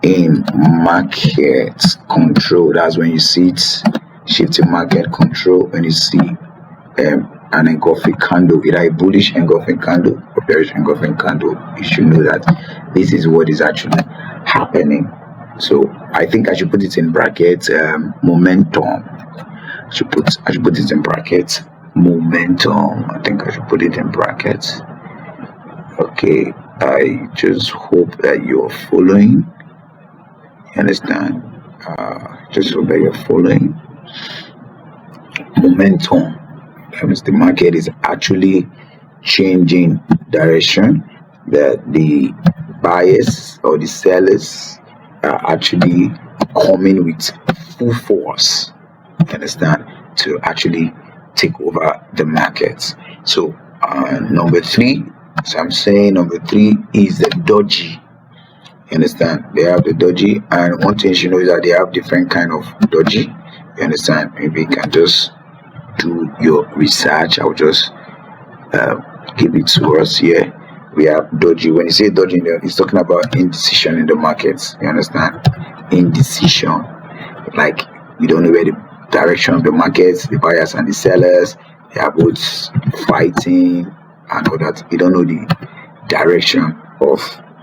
in market control. That's when you see it. Shift in market control when you see an engulfing candle, either a bullish engulfing candle or bearish engulfing candle. You should know that this is what is actually happening. So I think I should put it in brackets. Momentum. I should put it in brackets. Momentum. I think I should put it in brackets. Okay. I just hope that you're following. You understand? Just hope that you're following. Momentum. That means the market is actually changing direction, that the buyers or the sellers are actually coming with full force, you understand, to actually take over the markets. So number three, so I'm saying number three is the dodgy. You understand? They have the dodgy, and one thing you know is that they have different kind of dodgy. You understand? Maybe you can just do your research. I'll just give it to us here. We have dodgy. When you say dodgy, it's talking about indecision in the markets. You understand? Indecision, like you don't know where the direction of the markets, the buyers and the sellers, they are both fighting and all that. You don't know the direction of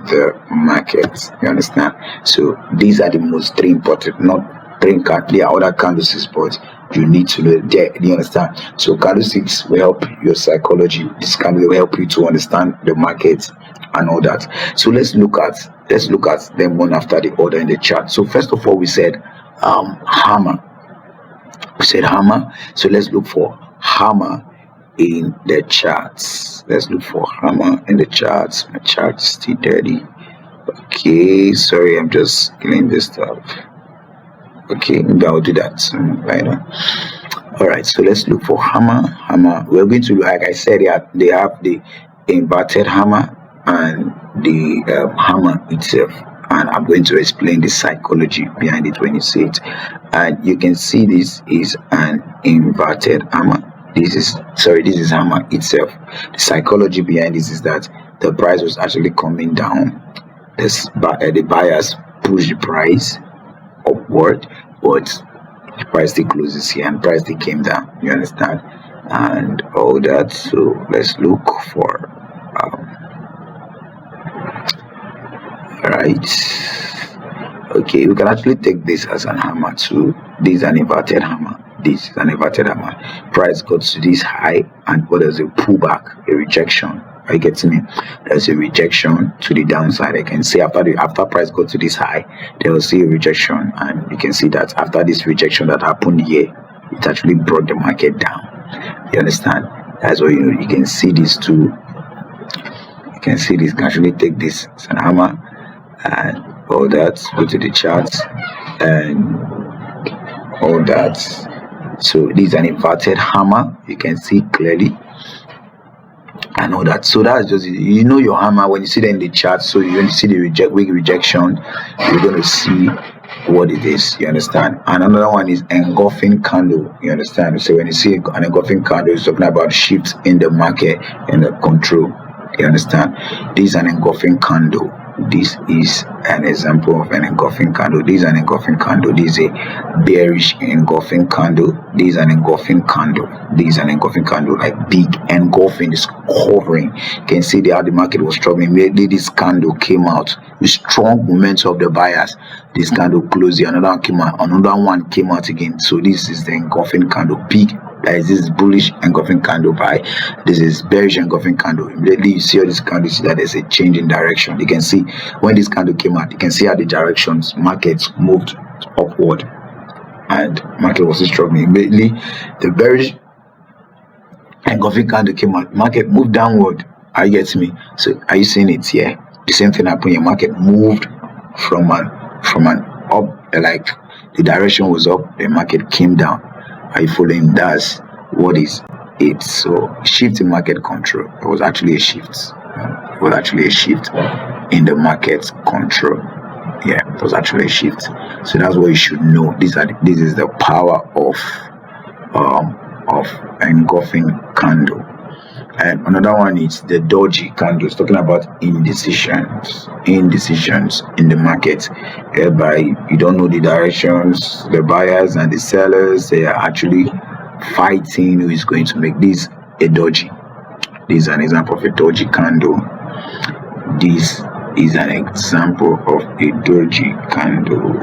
the markets. You understand? So these are the most three important, not three candles. There are other candlesticks, but you need to know that. You understand? So candlesticks will help your psychology. This candle will help you to understand the market and all that. So let's look at them one after the other in the chart. So first of all, we said hammer. We said hammer. So let's look for hammer in the charts. Let's look for hammer in the charts. My chart's still dirty. Okay, sorry, I'm just cleaning this stuff. Okay, maybe I'll do that later. All right, so let's look for hammer. We're going to, like I said, they have the inverted hammer and the hammer itself, and I'm going to explain the psychology behind it when you see it. And you can see this is an inverted hammer. This is hammer itself. The psychology behind this is that the price was actually coming down. The buyers push the price upward, but the price still closes here and price still came down. You understand? And all that. So let's look for right. Okay, we can actually take this as an hammer too. This is an inverted hammer. This is an inverted hammer. Price goes to this high, and what is a pullback, a rejection. Are you getting me? There's a rejection to the downside. I can see after price got to this high, there will see a rejection, and you can see that after this rejection that happened here, it actually brought the market down. You understand? That's what you can see this too. You can see this. You can actually take this. It's an hammer and all that. Go to the charts and all that. So this is an inverted hammer. You can see clearly. And all that. So that's just, you know, your hammer when you see that in the chart. So you when you see the weak rejection, you're going to see what it is. You understand? And another one is engulfing candle. You understand? So when you see an engulfing candle, it's talking about shifts in the market and the control. You understand? This is an engulfing candle. This is an example of an engulfing candle. This is an engulfing candle. This is a bearish engulfing candle. This is an engulfing candle. This is an engulfing candle, like big engulfing is covering. You can see how the market was struggling. Immediately this candle came out with strong momentum of the buyers. This candle closed. Another one came out. Another one came out again. So this is the engulfing candle. Big. This is bullish engulfing candle buy. This is bearish engulfing candle. Immediately you see all this candle, see that there's a change in direction. You can see when this candle came out, you can see how the directions markets moved upward and market was struggling. Immediately the bearish engulfing candle came out, market moved downward. Are you getting me? So are you seeing it here? The same thing happened. Your market moved from an up, like the direction was up, the market came down. Are you following? That's what is it. So shift in market control. It was actually a shift. It was actually a shift in the market control. Yeah, it was actually a shift. So that's what you should know. This is the power of engulfing candle. And another one is the dodgy candle. It's talking about indecisions in the market, whereby you don't know the directions. The buyers and the sellers, they are actually fighting who is going to make this a dodgy. This is an example of a dodgy candle. This is an example of a dodgy candle.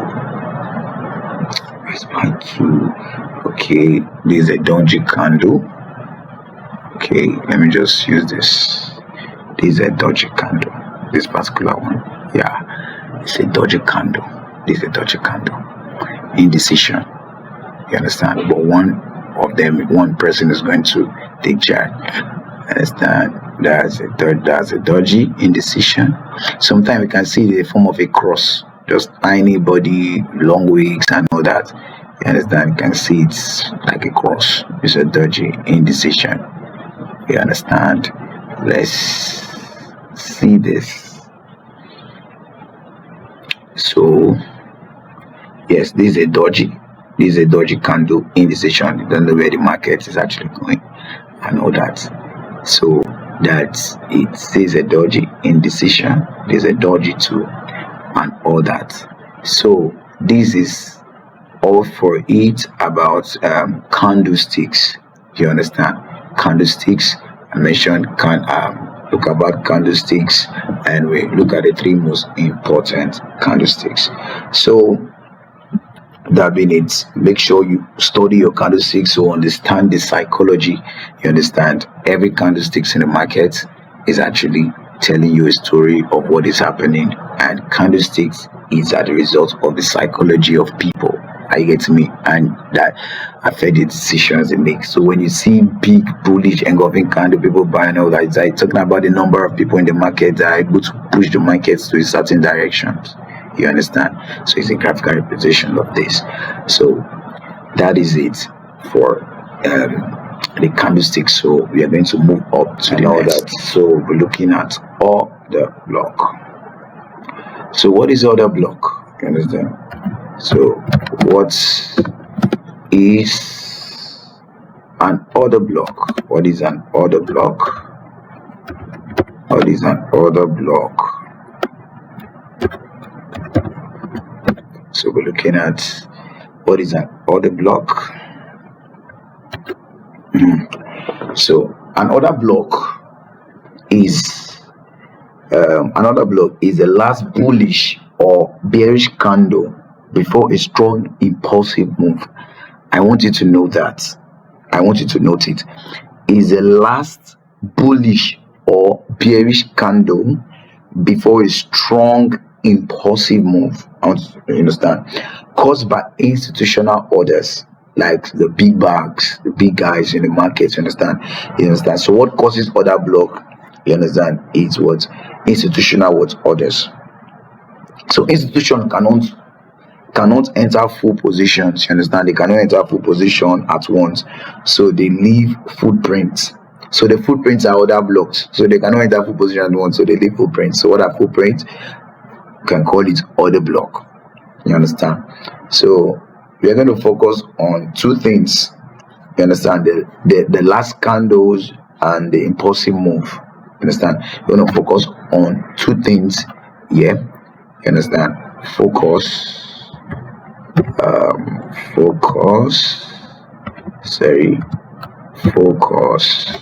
Where's my two? Okay, this is a dodgy candle. Okay, let me just use this. This is a dodgy candle. This particular one. Yeah, it's a dodgy candle. This is a dodgy candle. Indecision. You understand? But one person is going to take charge. Understand? That's a dodgy indecision. Sometimes we can see the form of a cross. Just tiny body, long wicks and all that. You understand? You can see it's like a cross. It's a dodgy indecision. You understand? Let's see this. So yes, this is a dodgy candle indecision. You don't know where the market is actually going and all that. So that's it. Says a dodgy indecision. There's a dodgy too and all that. So this is all for it about candlesticks. You understand? Candlesticks. I mentioned look about candlesticks, and we look at the three most important candlesticks. So that being it, make sure you study your candlesticks to understand the psychology. You understand every candlesticks in the market is actually telling you a story of what is happening, and candlesticks is as a result of the psychology of people. I get me, and that affect the decisions they make. So when you see big bullish engulfing candle, people buying all that, it's like talking about the number of people in the market that are able to push the markets to a certain directions. You understand? So it's a graphical representation of this. So that is it for the candlesticks. So we are going to move up to the next. So we're looking at order block. So what is order block? You understand? So what is an order block? What is an order block? What is an order block? So we're looking at what is an order block. So an order block is the last bullish or bearish candle before a strong impulsive move. I want you to know that. I want you to note it. Is the last bullish or bearish candle before a strong impulsive move. I want you to understand. Caused by institutional orders. like the big bags, the big guys in the market. You understand? So what causes order block, you understand, is what institutional what orders. So institution cannot enter full positions, you understand, they cannot enter full position at once, so they leave footprints. So the footprints are order blocks, so they cannot enter full position at once, so they leave footprints. So what are footprints? You can call it order block, you understand. So we are going to focus on two things, you understand, the last candles and the impulsive move, you understand. We're going to focus on two things here, you understand. Focus sorry, focus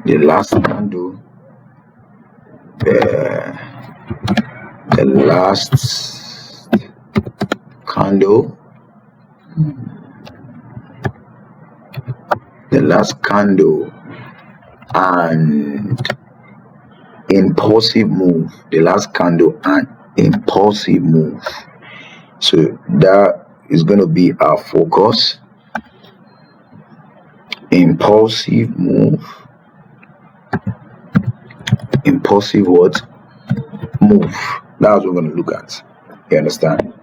the last candle, the last candle, and impulsive move, the last candle and impulsive move. So that is going to be our focus. Impulsive move, impulsive what? Move. That's what we're going to look at, you understand.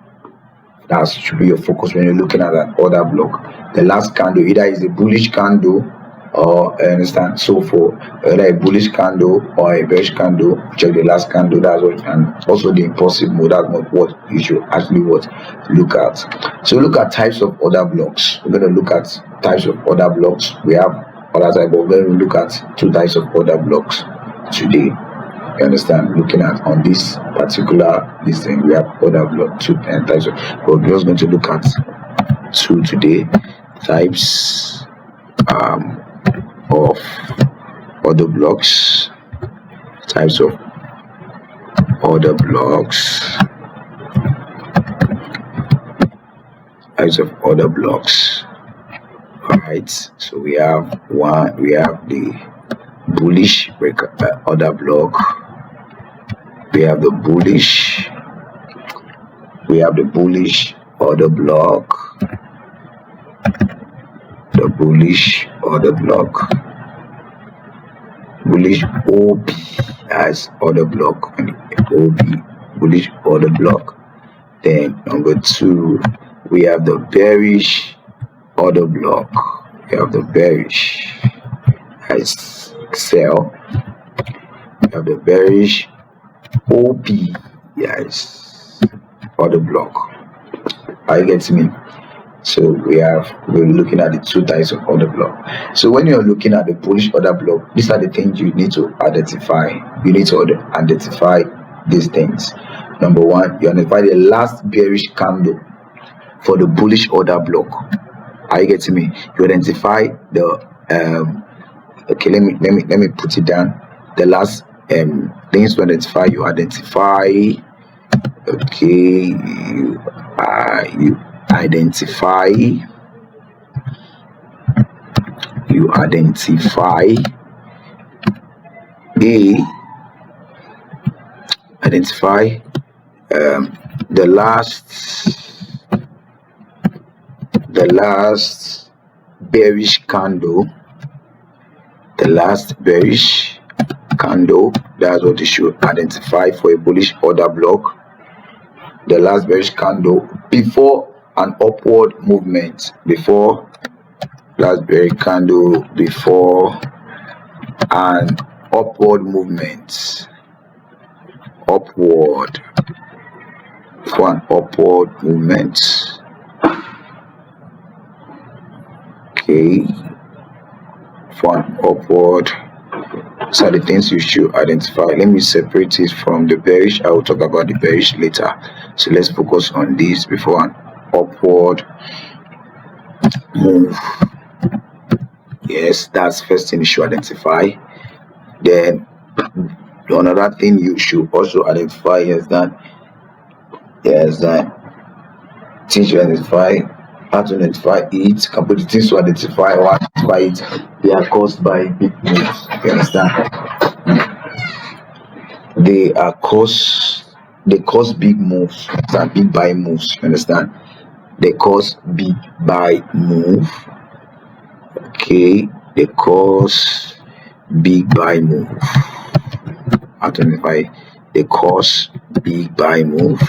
That should be your focus when you're looking at an order block. The last candle either is a bullish candle, or you understand, so for whether a bullish candle or a bearish candle, check the last candle. That's what. And also the impulsive mode, that's not what you should actually what look at. So look at types of order blocks. We're going to look at types of order blocks. We have other type, but we're going to look at two types of order blocks today, you understand. Looking at on this particular thing, we have order block, two types of, but we're just going to look at two today, types of order blocks, types of order blocks, all right. So we have the bullish order block, we have the bullish order block, the bullish order block, bullish OB as order block, and OB, bullish order block. Then number two, we have the bearish order block. We have the bearish as sell. We have the bearish OB, yes, order block. Are you getting me? So we're looking at the two types of order block. So when you're looking at the bullish order block, these are the things you need to identify. You need to identify these things. Number one, you identify the last bearish candle for the bullish order block. Are you getting me? You identify the okay, let me put it down. The last things to identify, you identify, okay, you identify the last bearish candle, that's what you should identify for a bullish order block. The last bearish candle before an upward movement, last bearish candle before an upward movement, for an upward movement. Okay, for an upward. So the things you should identify. Let me separate it from the bearish. I will talk about the bearish later. So let's focus on this before an upward move. Yes, that's first thing you should identify. Then another thing you should also identify is that things you identify, how to identify it, complete things to identify or identify it, they are caused by big moves. You understand? They they cause big moves and big buy moves. You understand? They cause big buy move. Okay, they cause big buy move. Identify. They cause big buy move.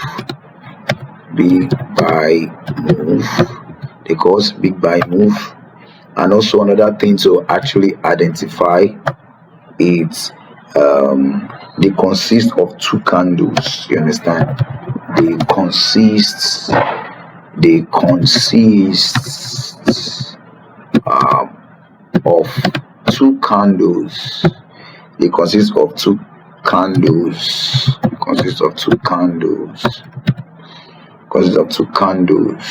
Big buy move. They cause big buy move. And also another thing to actually identify is they consist of two candles. You understand? They consist of two candles. They consist of two candles. Consist of two candles. Consist of two candles.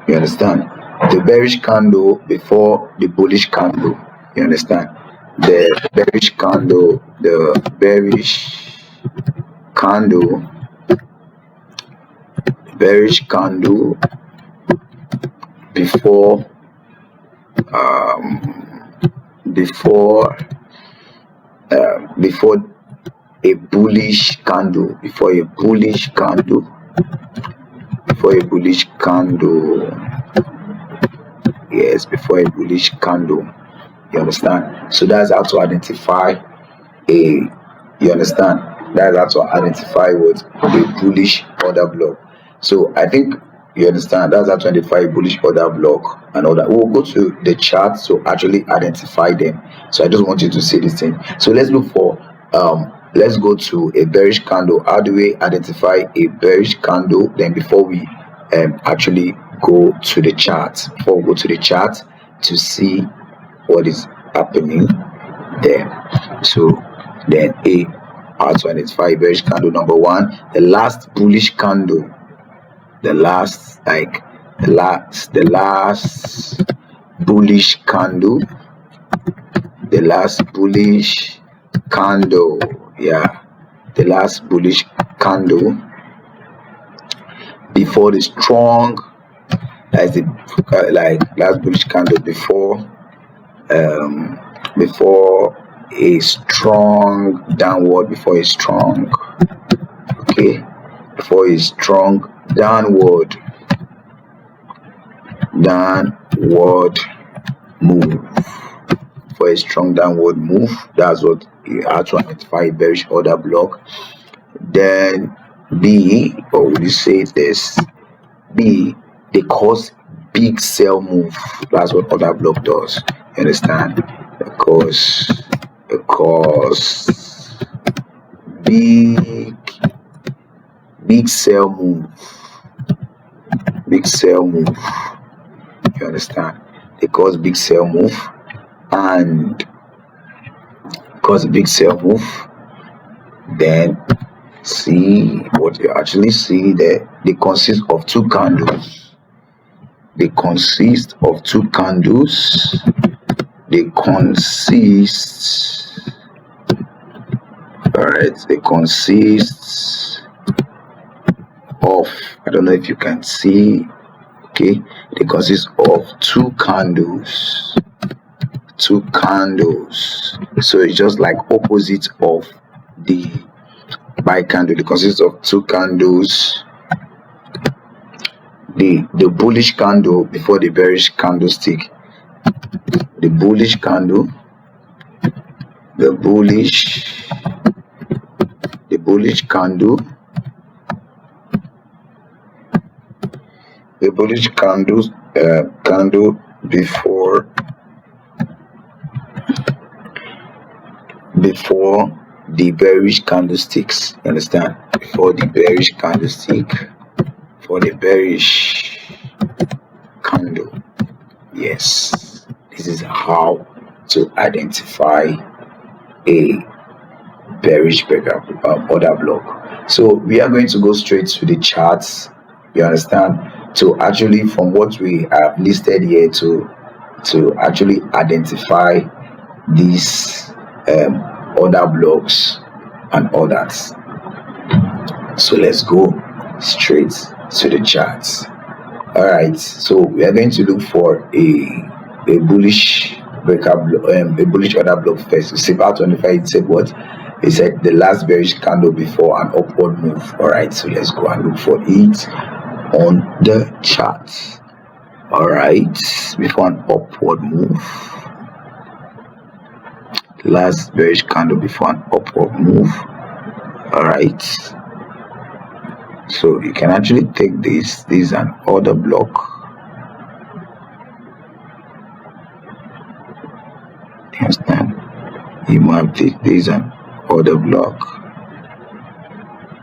You understand? The bearish candle before the bullish candle. You understand? The bearish candle before a bullish candle, before a bullish candle, yes, before a bullish candle. You understand? So that's how to identify you understand? That's how to identify what a bullish order block. So I think you understand. That's how to identify a bullish order block and all that. We'll go to the chart to actually identify them. So I just want you to see this thing. So let's look for let's go to a bearish candle. How do we identify a bearish candle? Then before we actually go to the chart, to see what is happening there. So then how to identify a bearish candle. Number one, the last bullish candle, the last bullish candle, the last bullish candle, the last bullish candle before the strong, as the last bullish candle before a strong downward, before a strong downward move, for a strong downward move. That's what you have to identify a bearish order block. Then B, or would you say this? B, they cause big sell move. That's what order block does. You understand? Because big sell move. You understand? They cause big sell move, and then see what you actually see there. They consist of two candles. They consist of two candles. They consist of, I don't know if you can see, okay, they consist of two candles. So it's just like opposite of the buy candle. It consists of two candles. The bullish candle before the bearish candlestick. The bullish candle, the bullish candle before the bearish candlesticks. You understand? Before the bearish candlestick, for the bearish candle. Yes, this is how to identify a bearish order block. So we are going to go straight to the charts. You understand? To actually, from what we have listed here, to actually identify these order blocks and all that. So let's go straight to the charts. All right, so we are going to look for a bullish breakup, a bullish order block first. You see, about 25, it said what? We said the last bearish candle before an upward move. All right, so let's go and look for it on the chart. All right, before an upward move, last bearish candle before an upward move. All right, so you can actually take this is an order block. Understand? You mark this is an order block,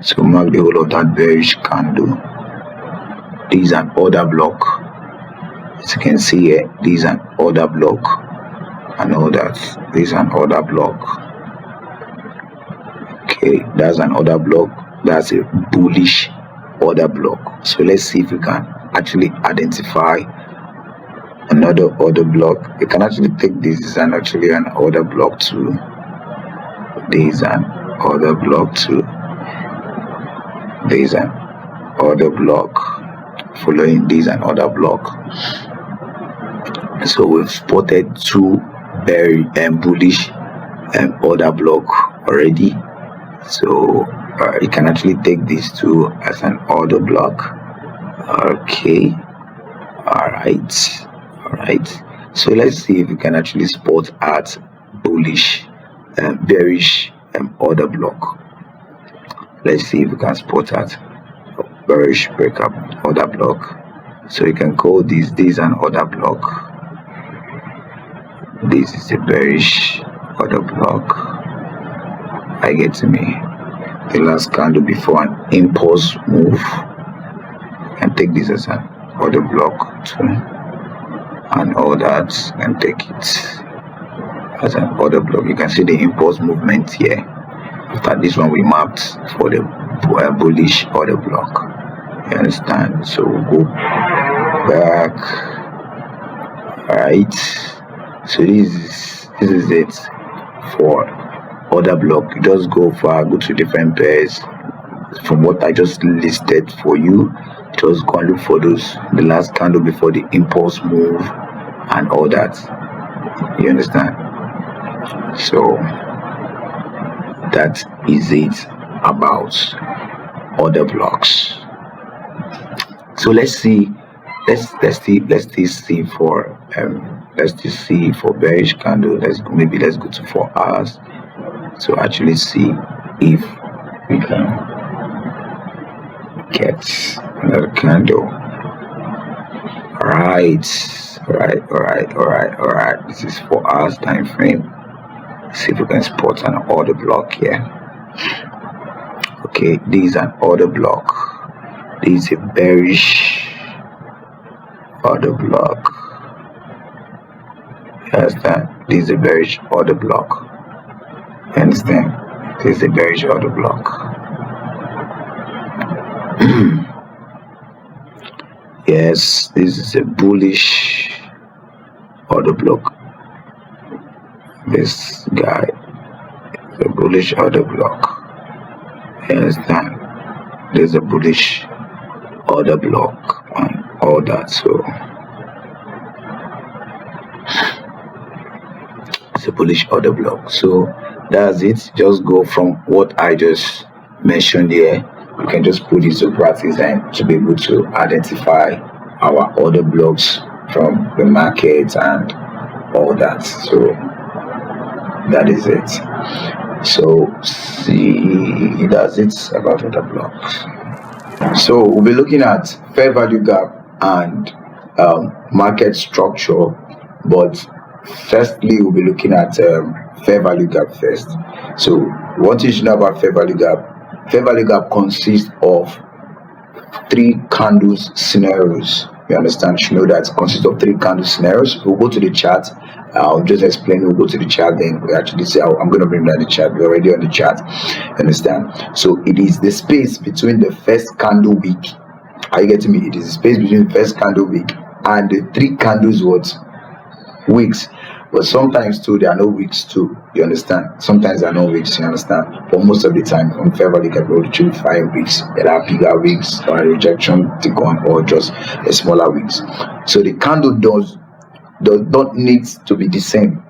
so mark the whole of that bearish candle. This is an order block. As you can see here, this is an order block. I know that this is an order block. Okay, that's an order block. That's a bullish order block. So let's see if we can actually identify another order block. You can actually take this is actually an order block too. This is an order block too. There is an order block following this an order block. So we've spotted two very bullish order block already. So you can actually take these two as an order block. Okay, all right. So let's see if we can actually spot at bullish bearish order block. Let's see if we can spot at bearish breakup order block. So you can call this an order block. This is a bearish order block. I get to me. The last candle before an impulse move, and take this as an order block too, and all that, and take it as an order block. You can see the impulse movement here. After this one, we mapped for the bullish order block. You understand? So we'll go back. All right. So this is it for order block. You just go to different pairs from what I just listed for you. Just go and look for those, the last candle before the impulse move and all that. You understand? So that is it about order blocks. So let's see for bearish candle. Let's go to 4 hours to actually see if we can get another candle. All right. This is 4 hours time frame. See if we can spot an order block here. Okay, this is an order block. This is a bearish order block. You understand? This is a bearish order block. You understand? This is a bearish order block. Yes, this is a bullish order block. This guy is a bullish order block. You understand? There's a bullish order block and all that. So it's a bullish order block. So that's it. Just go from what I just mentioned here. You can just put it to practice and to be able to identify our order blocks from the market and all that. So that is it. So see, that's it about order blocks. So we'll be looking at fair value gap and market structure, but firstly we'll be looking at fair value gap first. So what you should know about fair value gap? Fair value gap consists of 3 candles scenarios. You understand? You know that it consists of 3 candle scenarios. We'll go to the chart. I'll just explain. We'll go to the chart, then we actually say, I'm going to bring down the chart. We're already on the chart. You understand? So it is the space between the first candle wick. Are you getting me? It is the space between the first candle wick and the 3 candles wicks. But sometimes too, there are no wicks too. You understand? Sometimes there are no wicks. You understand? But most of the time, on fair value gap, we actually find wicks. There are bigger wicks or a rejection tick on, or just a smaller wicks. So the candle don't need to be the same.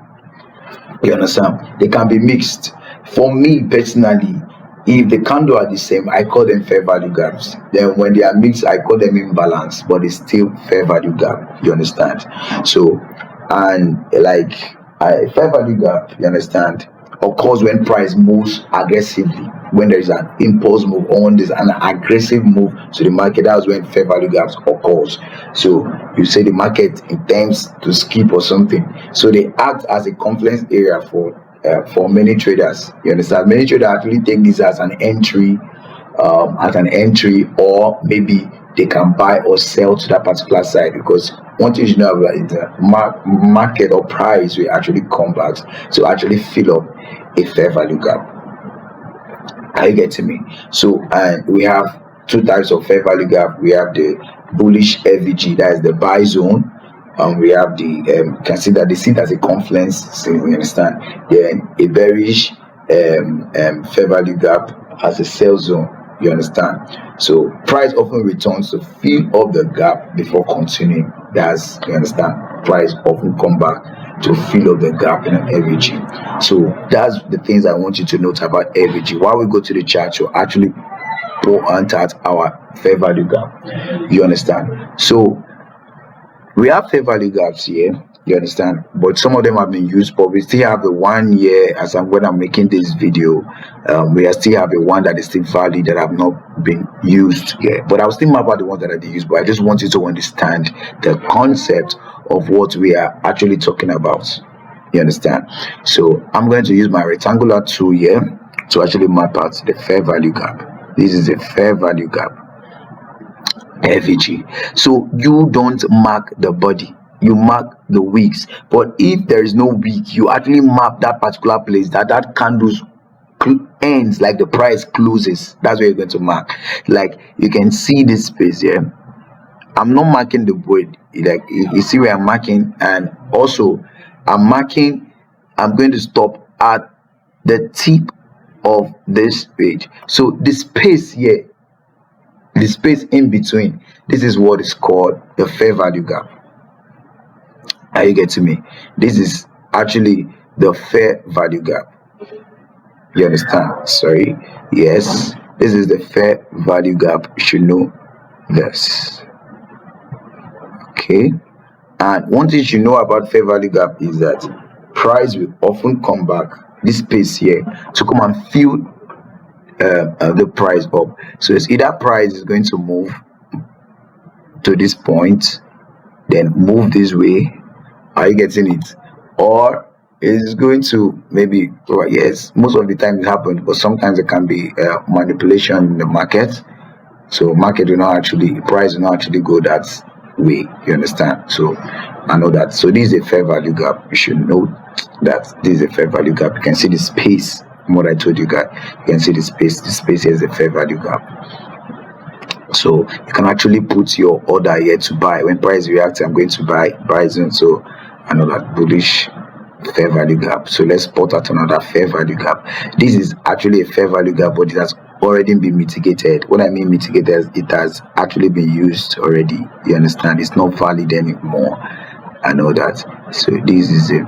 You understand? They can be mixed. For me personally, if the candle are the same, I call them fair value gaps. Then when they are mixed, I call them imbalance, but it's still fair value gap. You understand? So, and like fair value gap, you understand, occurs when price moves aggressively. When there is an impulse move or when there's an aggressive move to the market, that's when fair value gaps occurs. So you say the market intends to skip or something. So they act as a confluence area for many traders. You understand? Many traders actually take this as an entry, or maybe they can buy or sell to that particular side, because one thing you know about it, the market or price will actually come back to actually fill up a fair value gap. Are you getting me? So, and we have two types of fair value gap. We have the bullish FVG, that is the buy zone. We have the can see that they see it as a confluence, so you understand. Then a bearish fair value gap as a sell zone. You understand? So price often returns to fill up the gap before continuing. That's, you understand, price often come back to fill up the gap in an FVG. So that's the things I want you to note about FVG. While we go to the chart, you actually point out our fair value gap. You understand? So we have fair value gaps here, you understand, but some of them have been used, but we still have the 1 year. As when I'm making this video, we still have a one that is still valid that have not been used yet, but I'll still map out the ones that are being used. But I just want you to understand the concept of what we are actually talking about. You understand? So I'm going to use my rectangular tool here to actually map out the fair value gap. This is a fair value gap, FVG. So you don't mark the body, you mark the wicks. But if there is no wick, you actually map that particular place that candles ends, like the price closes. That's where you're going to mark. Like you can see this space here. I'm not marking the wood, like you see where I'm marking, and also I'm going to stop at the tip of this page. So the space here, the space in between, this is what is called the fair value gap. Are you getting me? This is actually the fair value gap. You understand? Sorry. Yes, this is the fair value gap. You should know this. Okay. And one thing you know about fair value gap is that price will often come back, this space here, to come and fill the price up. So it's either price is going to move to this point, then move this way. Are you getting it? Or it's going to maybe, well, yes, most of the time it happens, but sometimes it can be manipulation in the market. So market will not actually, price will not actually go that way. You understand? So I know that. So this is a fair value gap. You should know that this is a fair value gap. You can see the space. What I told you guys, you can see the space. The space here is a fair value gap. So you can actually put your order here to buy. When price reacts, I'm going to buy zone. So I know that bullish fair value gap. So let's put out another fair value gap. This is actually a fair value gap, but it has already been mitigated. What I mean mitigated, it has actually been used already. You understand? It's not valid anymore. I know that. So this is it.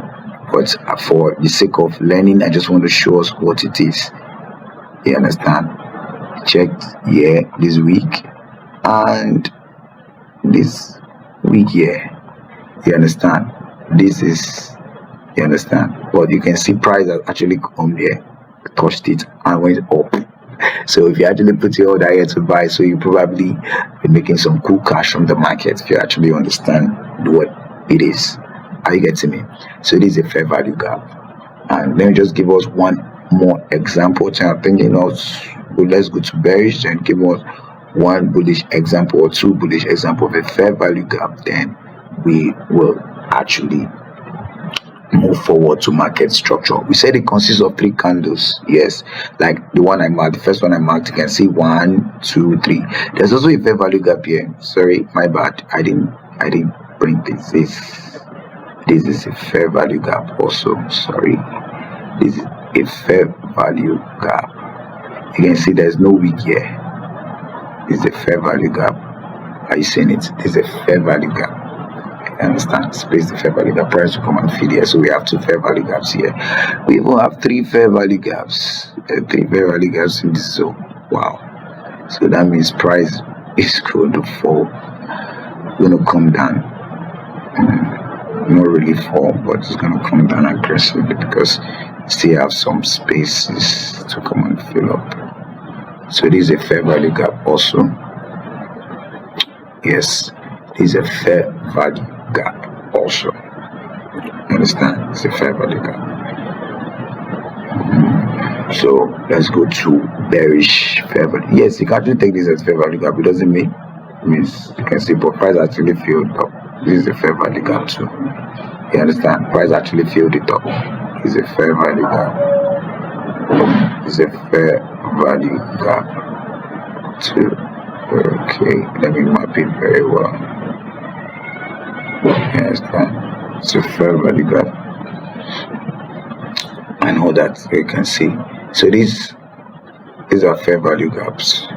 But for the sake of learning, I just want to show us what it is. You understand? Check here this week and this week here. You understand? This is, you understand? But you can see price has actually come here, touched it and went up. So if you actually put your order here to buy, so you probably be making some cool cash from the market if you actually understand what it is. Are you getting me? So this is a fair value gap. And let me just give us one more example. So I'm thinking let's go to bearish and give us one bullish example or two bullish example of a fair value gap. Then we will actually move forward to market structure. We said it consists of 3 candles. Yes, like the one I marked, the first one I marked, you can see 1, 2, 3. There's also a fair value gap here. Sorry, my bad. I didn't bring this. This is a fair value gap also. Sorry, this is a fair value gap. You can see there's no wick here. This is a fair value gap. Are you seeing it? This is a fair value gap. Understand? Space the fair value gap. Price will come and feed here. So we have two fair value gaps here. We even have three fair value gaps. Three fair value gaps in this zone. Wow. So that means price is going to fall. Going to come down. Not really fall, but it's going to come down aggressively because still have some spaces to come and fill up. So this is a fair value gap also. Yes, this is a fair value gap also. Understand? It's a fair value gap. So let's go to bearish fair value. Yes, you can actually take this as fair value gap. It doesn't mean means you can see, but price actually filled up. This is a fair value gap too. You understand? Price actually filled it up. It's a fair value gap. It's a fair value gap too. Okay, let me map it very well. You understand? It's a fair value gap. I know that you can see. So these are fair value gaps.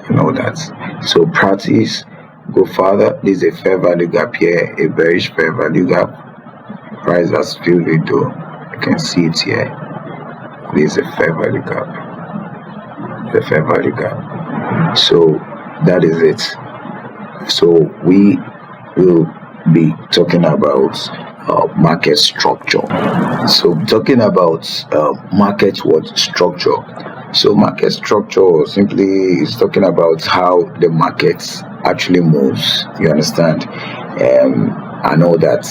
You know that. So practice, go further. This is a fair value gap here, a bearish fair value gap. Price has filled it though. You can see it here. This is a fair value gap. The fair value gap. So that is it. So we will be talking about market structure. So talking about market structure. So market structure simply is talking about how the market actually moves. You understand? I know that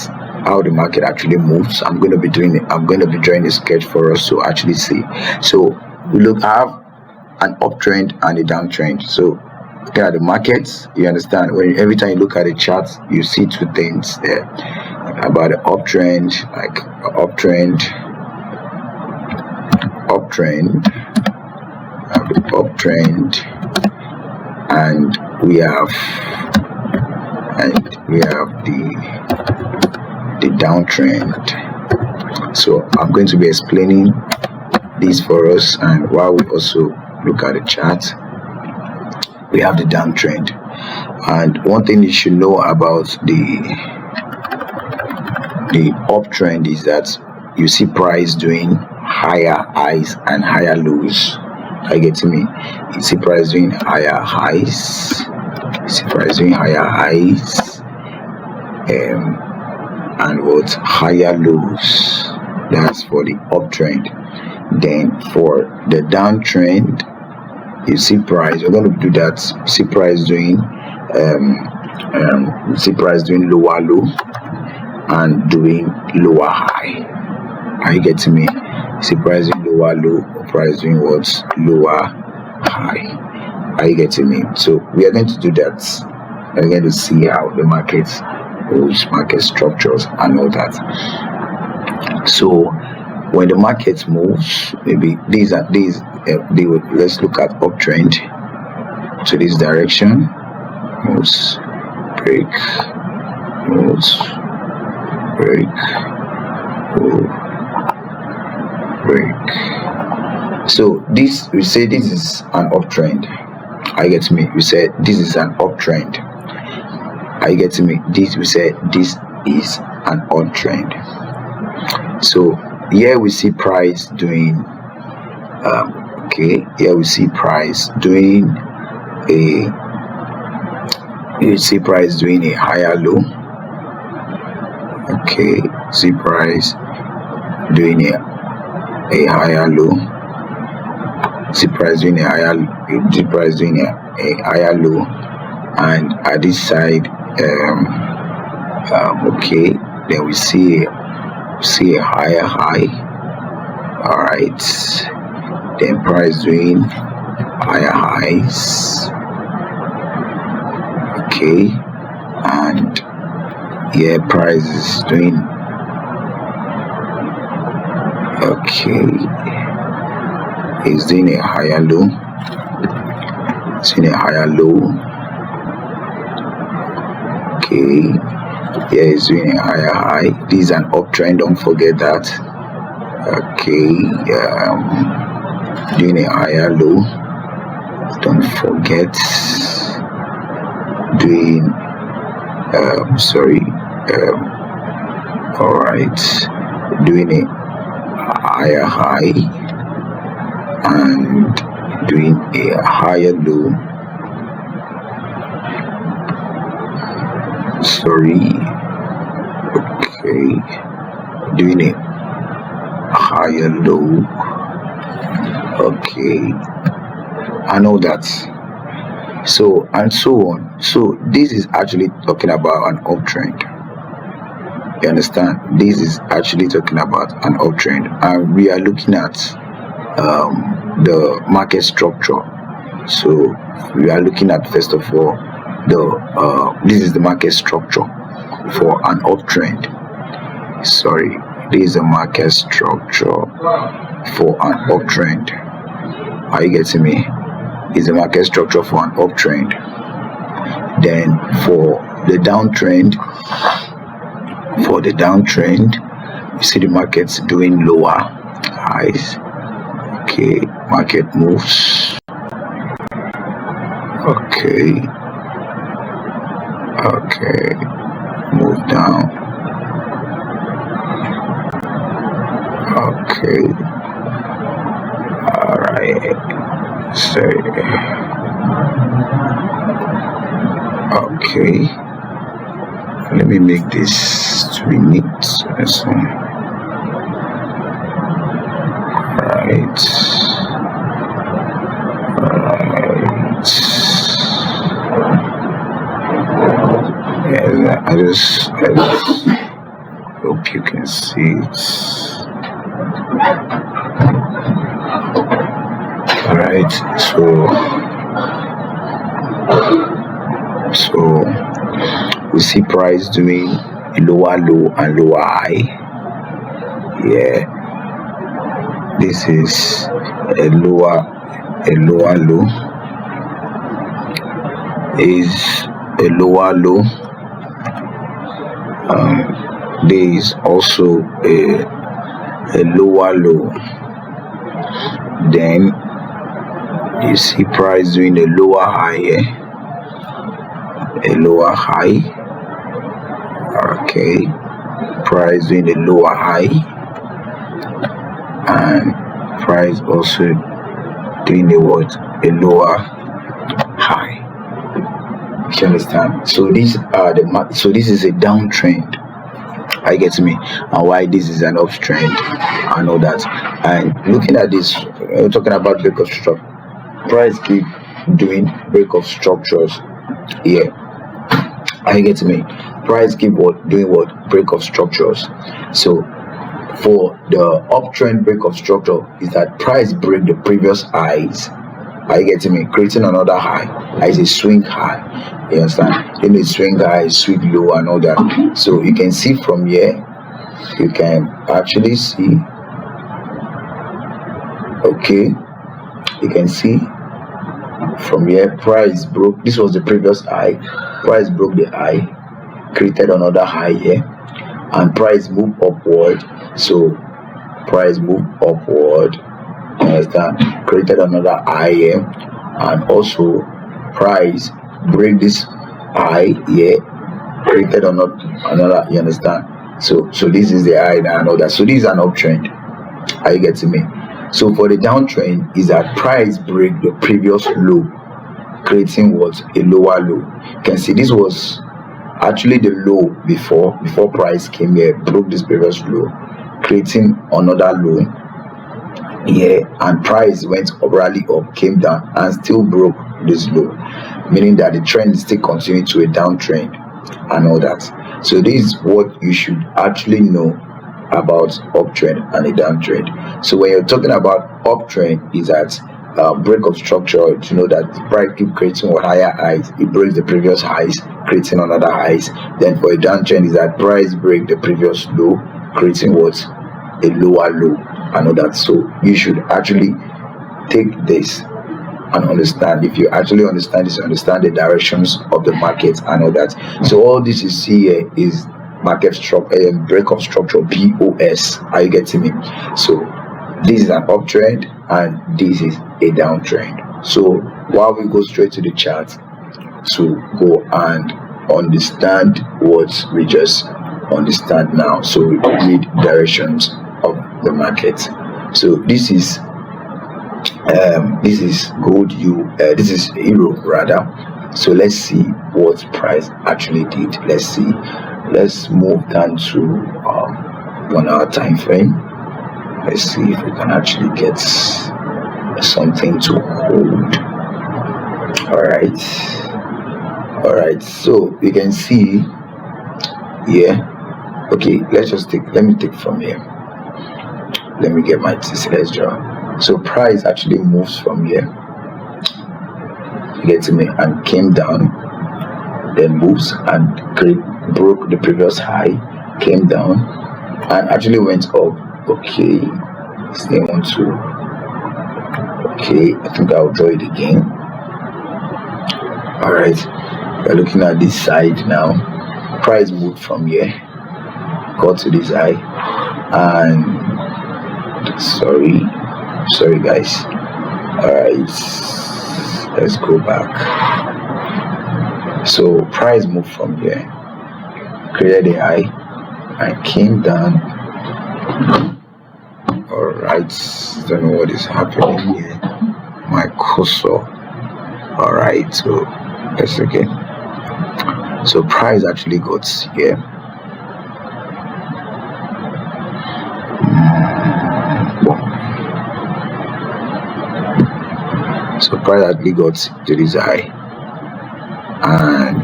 how the market actually moves. I'm going to be drawing a sketch for us to actually see. So we have an uptrend and a downtrend. So looking at the markets, you understand, every time you look at the chart, you see two things there about the uptrend, like uptrend, and we have the downtrend. So I'm going to be explaining this for us, and while we also look at the chart, we have the downtrend. And one thing you should know about the uptrend is that you see price doing higher highs and higher lows. Are you getting me? You see price doing higher highs, and what higher lows. That's for the uptrend. Then for the downtrend, you see price, we're going to do that. See price doing lower low and doing lower high. Are you getting me? See price doing lower low, price doing what? Lower high. Are you getting me? So we are going to do that. We're going to see how the market moves, market structures and all that. So when the market moves, maybe let's look at uptrend. So this direction moves, break, moves, break, move, break. So this, we say this is an uptrend. Are you getting me? We say this is an uptrend. Are you getting me? This, we say this is an uptrend. So here we see price doing here we see price doing a higher low. Okay, see price doing a higher low. See price doing a higher low, and at this side okay, then we see a higher high. All right, then price doing higher highs. Okay, and yeah, price is doing it's doing a higher low. It's in a higher low. Okay, yeah, it's doing a higher high. This is an uptrend, don't forget that. Okay, doing a higher low. Don't forget doing All right, doing a higher high and doing a higher low. Sorry. Okay, doing a higher low. Okay, I know that. So and so on. So this is actually talking about an uptrend. You understand? This is actually talking about an uptrend, and we are looking at the market structure. So we are looking at, first of all, the this is the market structure for an uptrend. Sorry, this is the market structure for an uptrend. Are you getting me? Is the market structure for an uptrend. Then for the downtrend, you see the market's doing lower highs. Okay, market moves. Okay, move down. Okay, all right. Okay, let me make this to be neat. Right. Yeah, I just hope you can see it. Alright, so we see price doing a lower low and lower high. Yeah, this is a lower low, is a lower low. There is also a lower low. Then you see price doing a lower high, a lower high. Okay, price doing a lower high, and price also doing a what? A lower high. You understand? So these are so this is a downtrend. I get me, and why this is an uptrend, I know that. And looking at this, we're talking about break of structure. Price keep doing break of structures here. I get me. Price keep doing what? Break of structures. So for the uptrend break of structure is that price break the previous highs. Are you getting me? Creating another high. Is a swing high. You understand? Then the swing high, swing low, and all that. So you can see from here, you can actually see. Okay, you can see from here, price broke. This was the previous high. Price broke the high, created another high here, and price moved upward. So price moved upward. You understand? Created another high here, and also price break this high here, created another. You understand? So this is the high and another. So this is an uptrend. Are you getting me? So for the downtrend is that price break the previous low, creating what? A lower low. You can see this was actually the low before price came here, broke this previous low, creating another low here, and price went rally up, came down, and still broke this low, meaning that the trend is still continuing to a downtrend and all that. So this is what you should actually know about uptrend and a downtrend. So when you're talking about uptrend, is that break of structure, to know that the price keep creating what? Higher highs, it breaks the previous highs, creating another highs. Then for a downtrend is that price break the previous low, creating what? A lower low, and all that. So you should actually take this and understand. If you actually understand this, understand the directions of the market and all that. So all this you see here is market structure, break of structure, BOS. Are you getting me? So this is an uptrend and this is a downtrend. So while we go straight to the chart to go and understand what we just understand now. So we read directions of the market. So this is gold, this is euro rather. So let's see what price actually did. Let's move down to 1 hour time frame. Let's see if we can actually get something to hold. All right, so you can see here. Okay, let me take from here. Let me get my TC. Let's draw. So price actually moves from here, you get to me, and came down, then moves and broke the previous high, came down and actually went up. Okay, stay on to. Okay, I think I'll draw it again. All right, we're looking at this side now. Price moved from here, got to this high, and sorry guys. All right, let's go back. So price moved from here, created a high and came down. All right, don't know what is happening here, my cursor. All right, so let's again. So price actually got here. So price actually got to this high and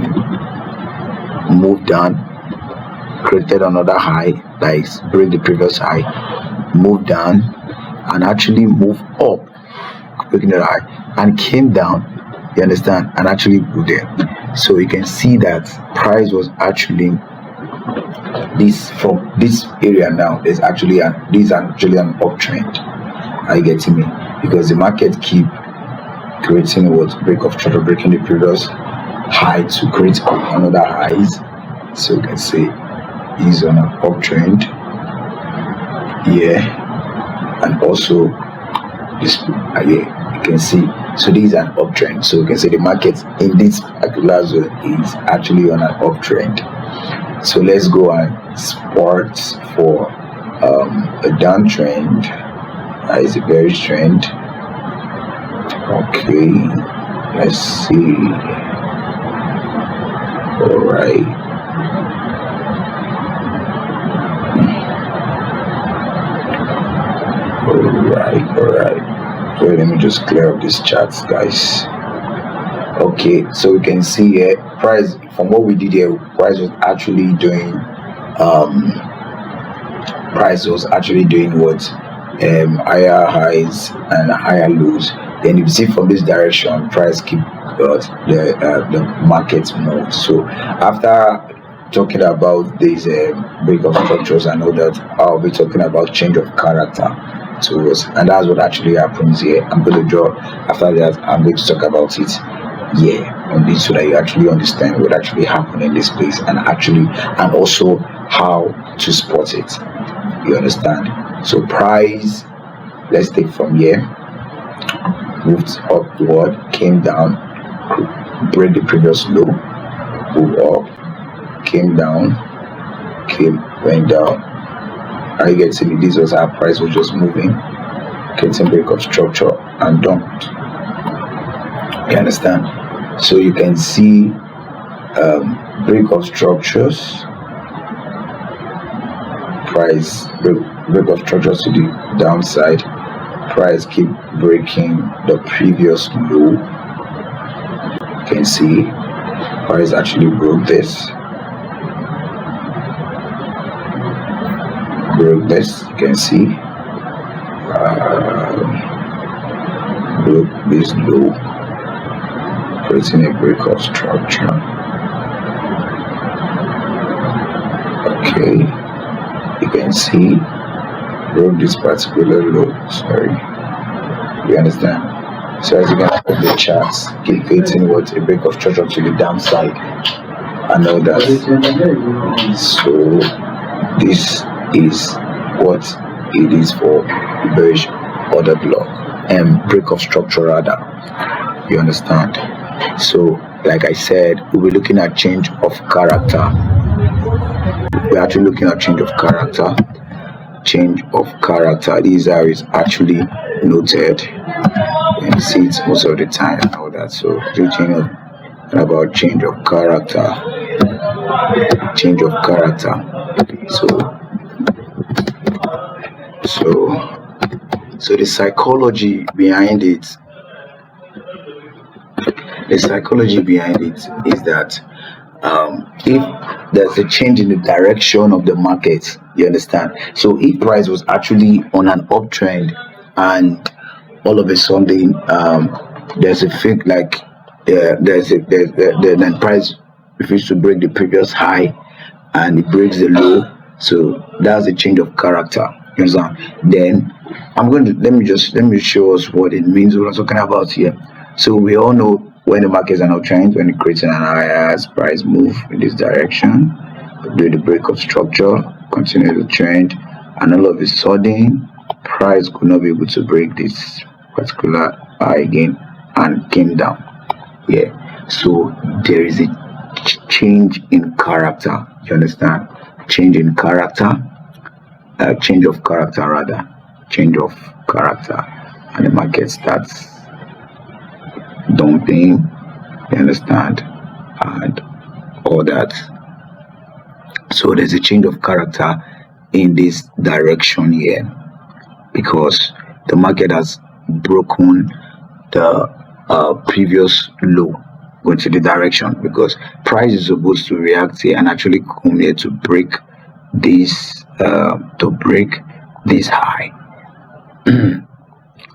moved down, created another high, like break the previous high, moved down and actually moved up, breaking the high, and came down, you understand, and actually go there. So you can see that price was actually this from this area now. This is actually an uptrend. Are you getting me? Because the market keep creating what break of structure, breaking the previous high to create another highs. So you can say is on an uptrend here, and also this here you can see. So this is an uptrend. So you can say the market in this particular zone is actually on an uptrend. So let's go and spot for a downtrend. That is a bearish trend. Okay, let's see. All right. So let me just clear up these charts, guys. Okay, so we can see here price from what we did here. Price was actually doing what higher highs and higher lows. Then you see from this direction, price keep the market move. So after talking about these break of structures and all that, I'll be talking about change of character to us, and that's what actually happens here. I'm going to draw. After that, I'm going to talk about it on this, so that you actually understand what actually happened in this place, and also how to spot it. You understand? So price, let's take from here, moved upward, came down, break the previous low, move up, came down, went down. I get to me, this was how price was just moving, getting break of structure and dumped. You understand? So you can see break of structures, price break of structures to the downside, price keep breaking the previous low. You can see price actually broke this, you can see broke this low, creating a break of structure. Okay, you can see broke this particular low. Sorry, you understand? So as you can see the charts, creating what a break of structure to the downside and all that. So this is what it is for bearish order block and break of structure rather. You understand? So like I said, we'll be looking at change of character. We're actually looking at change of character. Change of character. These are is actually noted. You see it most of the time and all that. So teaching about change of character. Change of character. So the psychology behind it, is that if there's a change in the direction of the market, you understand. So if price was actually on an uptrend and all of a sudden there's a fake like the price refused to break the previous high and it breaks the low, so that's a change of character, you understand. Then let me show us what it means what I'm talking about here. So we all know when the markets are not trend, when it creates an higher price move in this direction, do the break of structure, continue the trend, and all of a sudden price could not be able to break this particular high again and came down. Yeah, so there is a change in character, you understand. Change in character, change of character rather, change of character, and the market starts dumping, you understand, and all that. So there's a change of character in this direction here because the market has broken the previous low going to the direction, because price is supposed to react here and actually come here to break this high.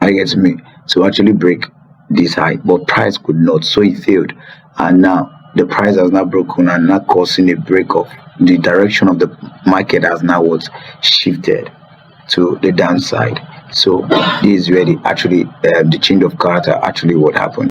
I get me, to actually break this high, but price could not, so it failed, and now the price has now broken and now causing a break of the direction of the market has now what shifted to the downside. So this is where the change of character actually what happened.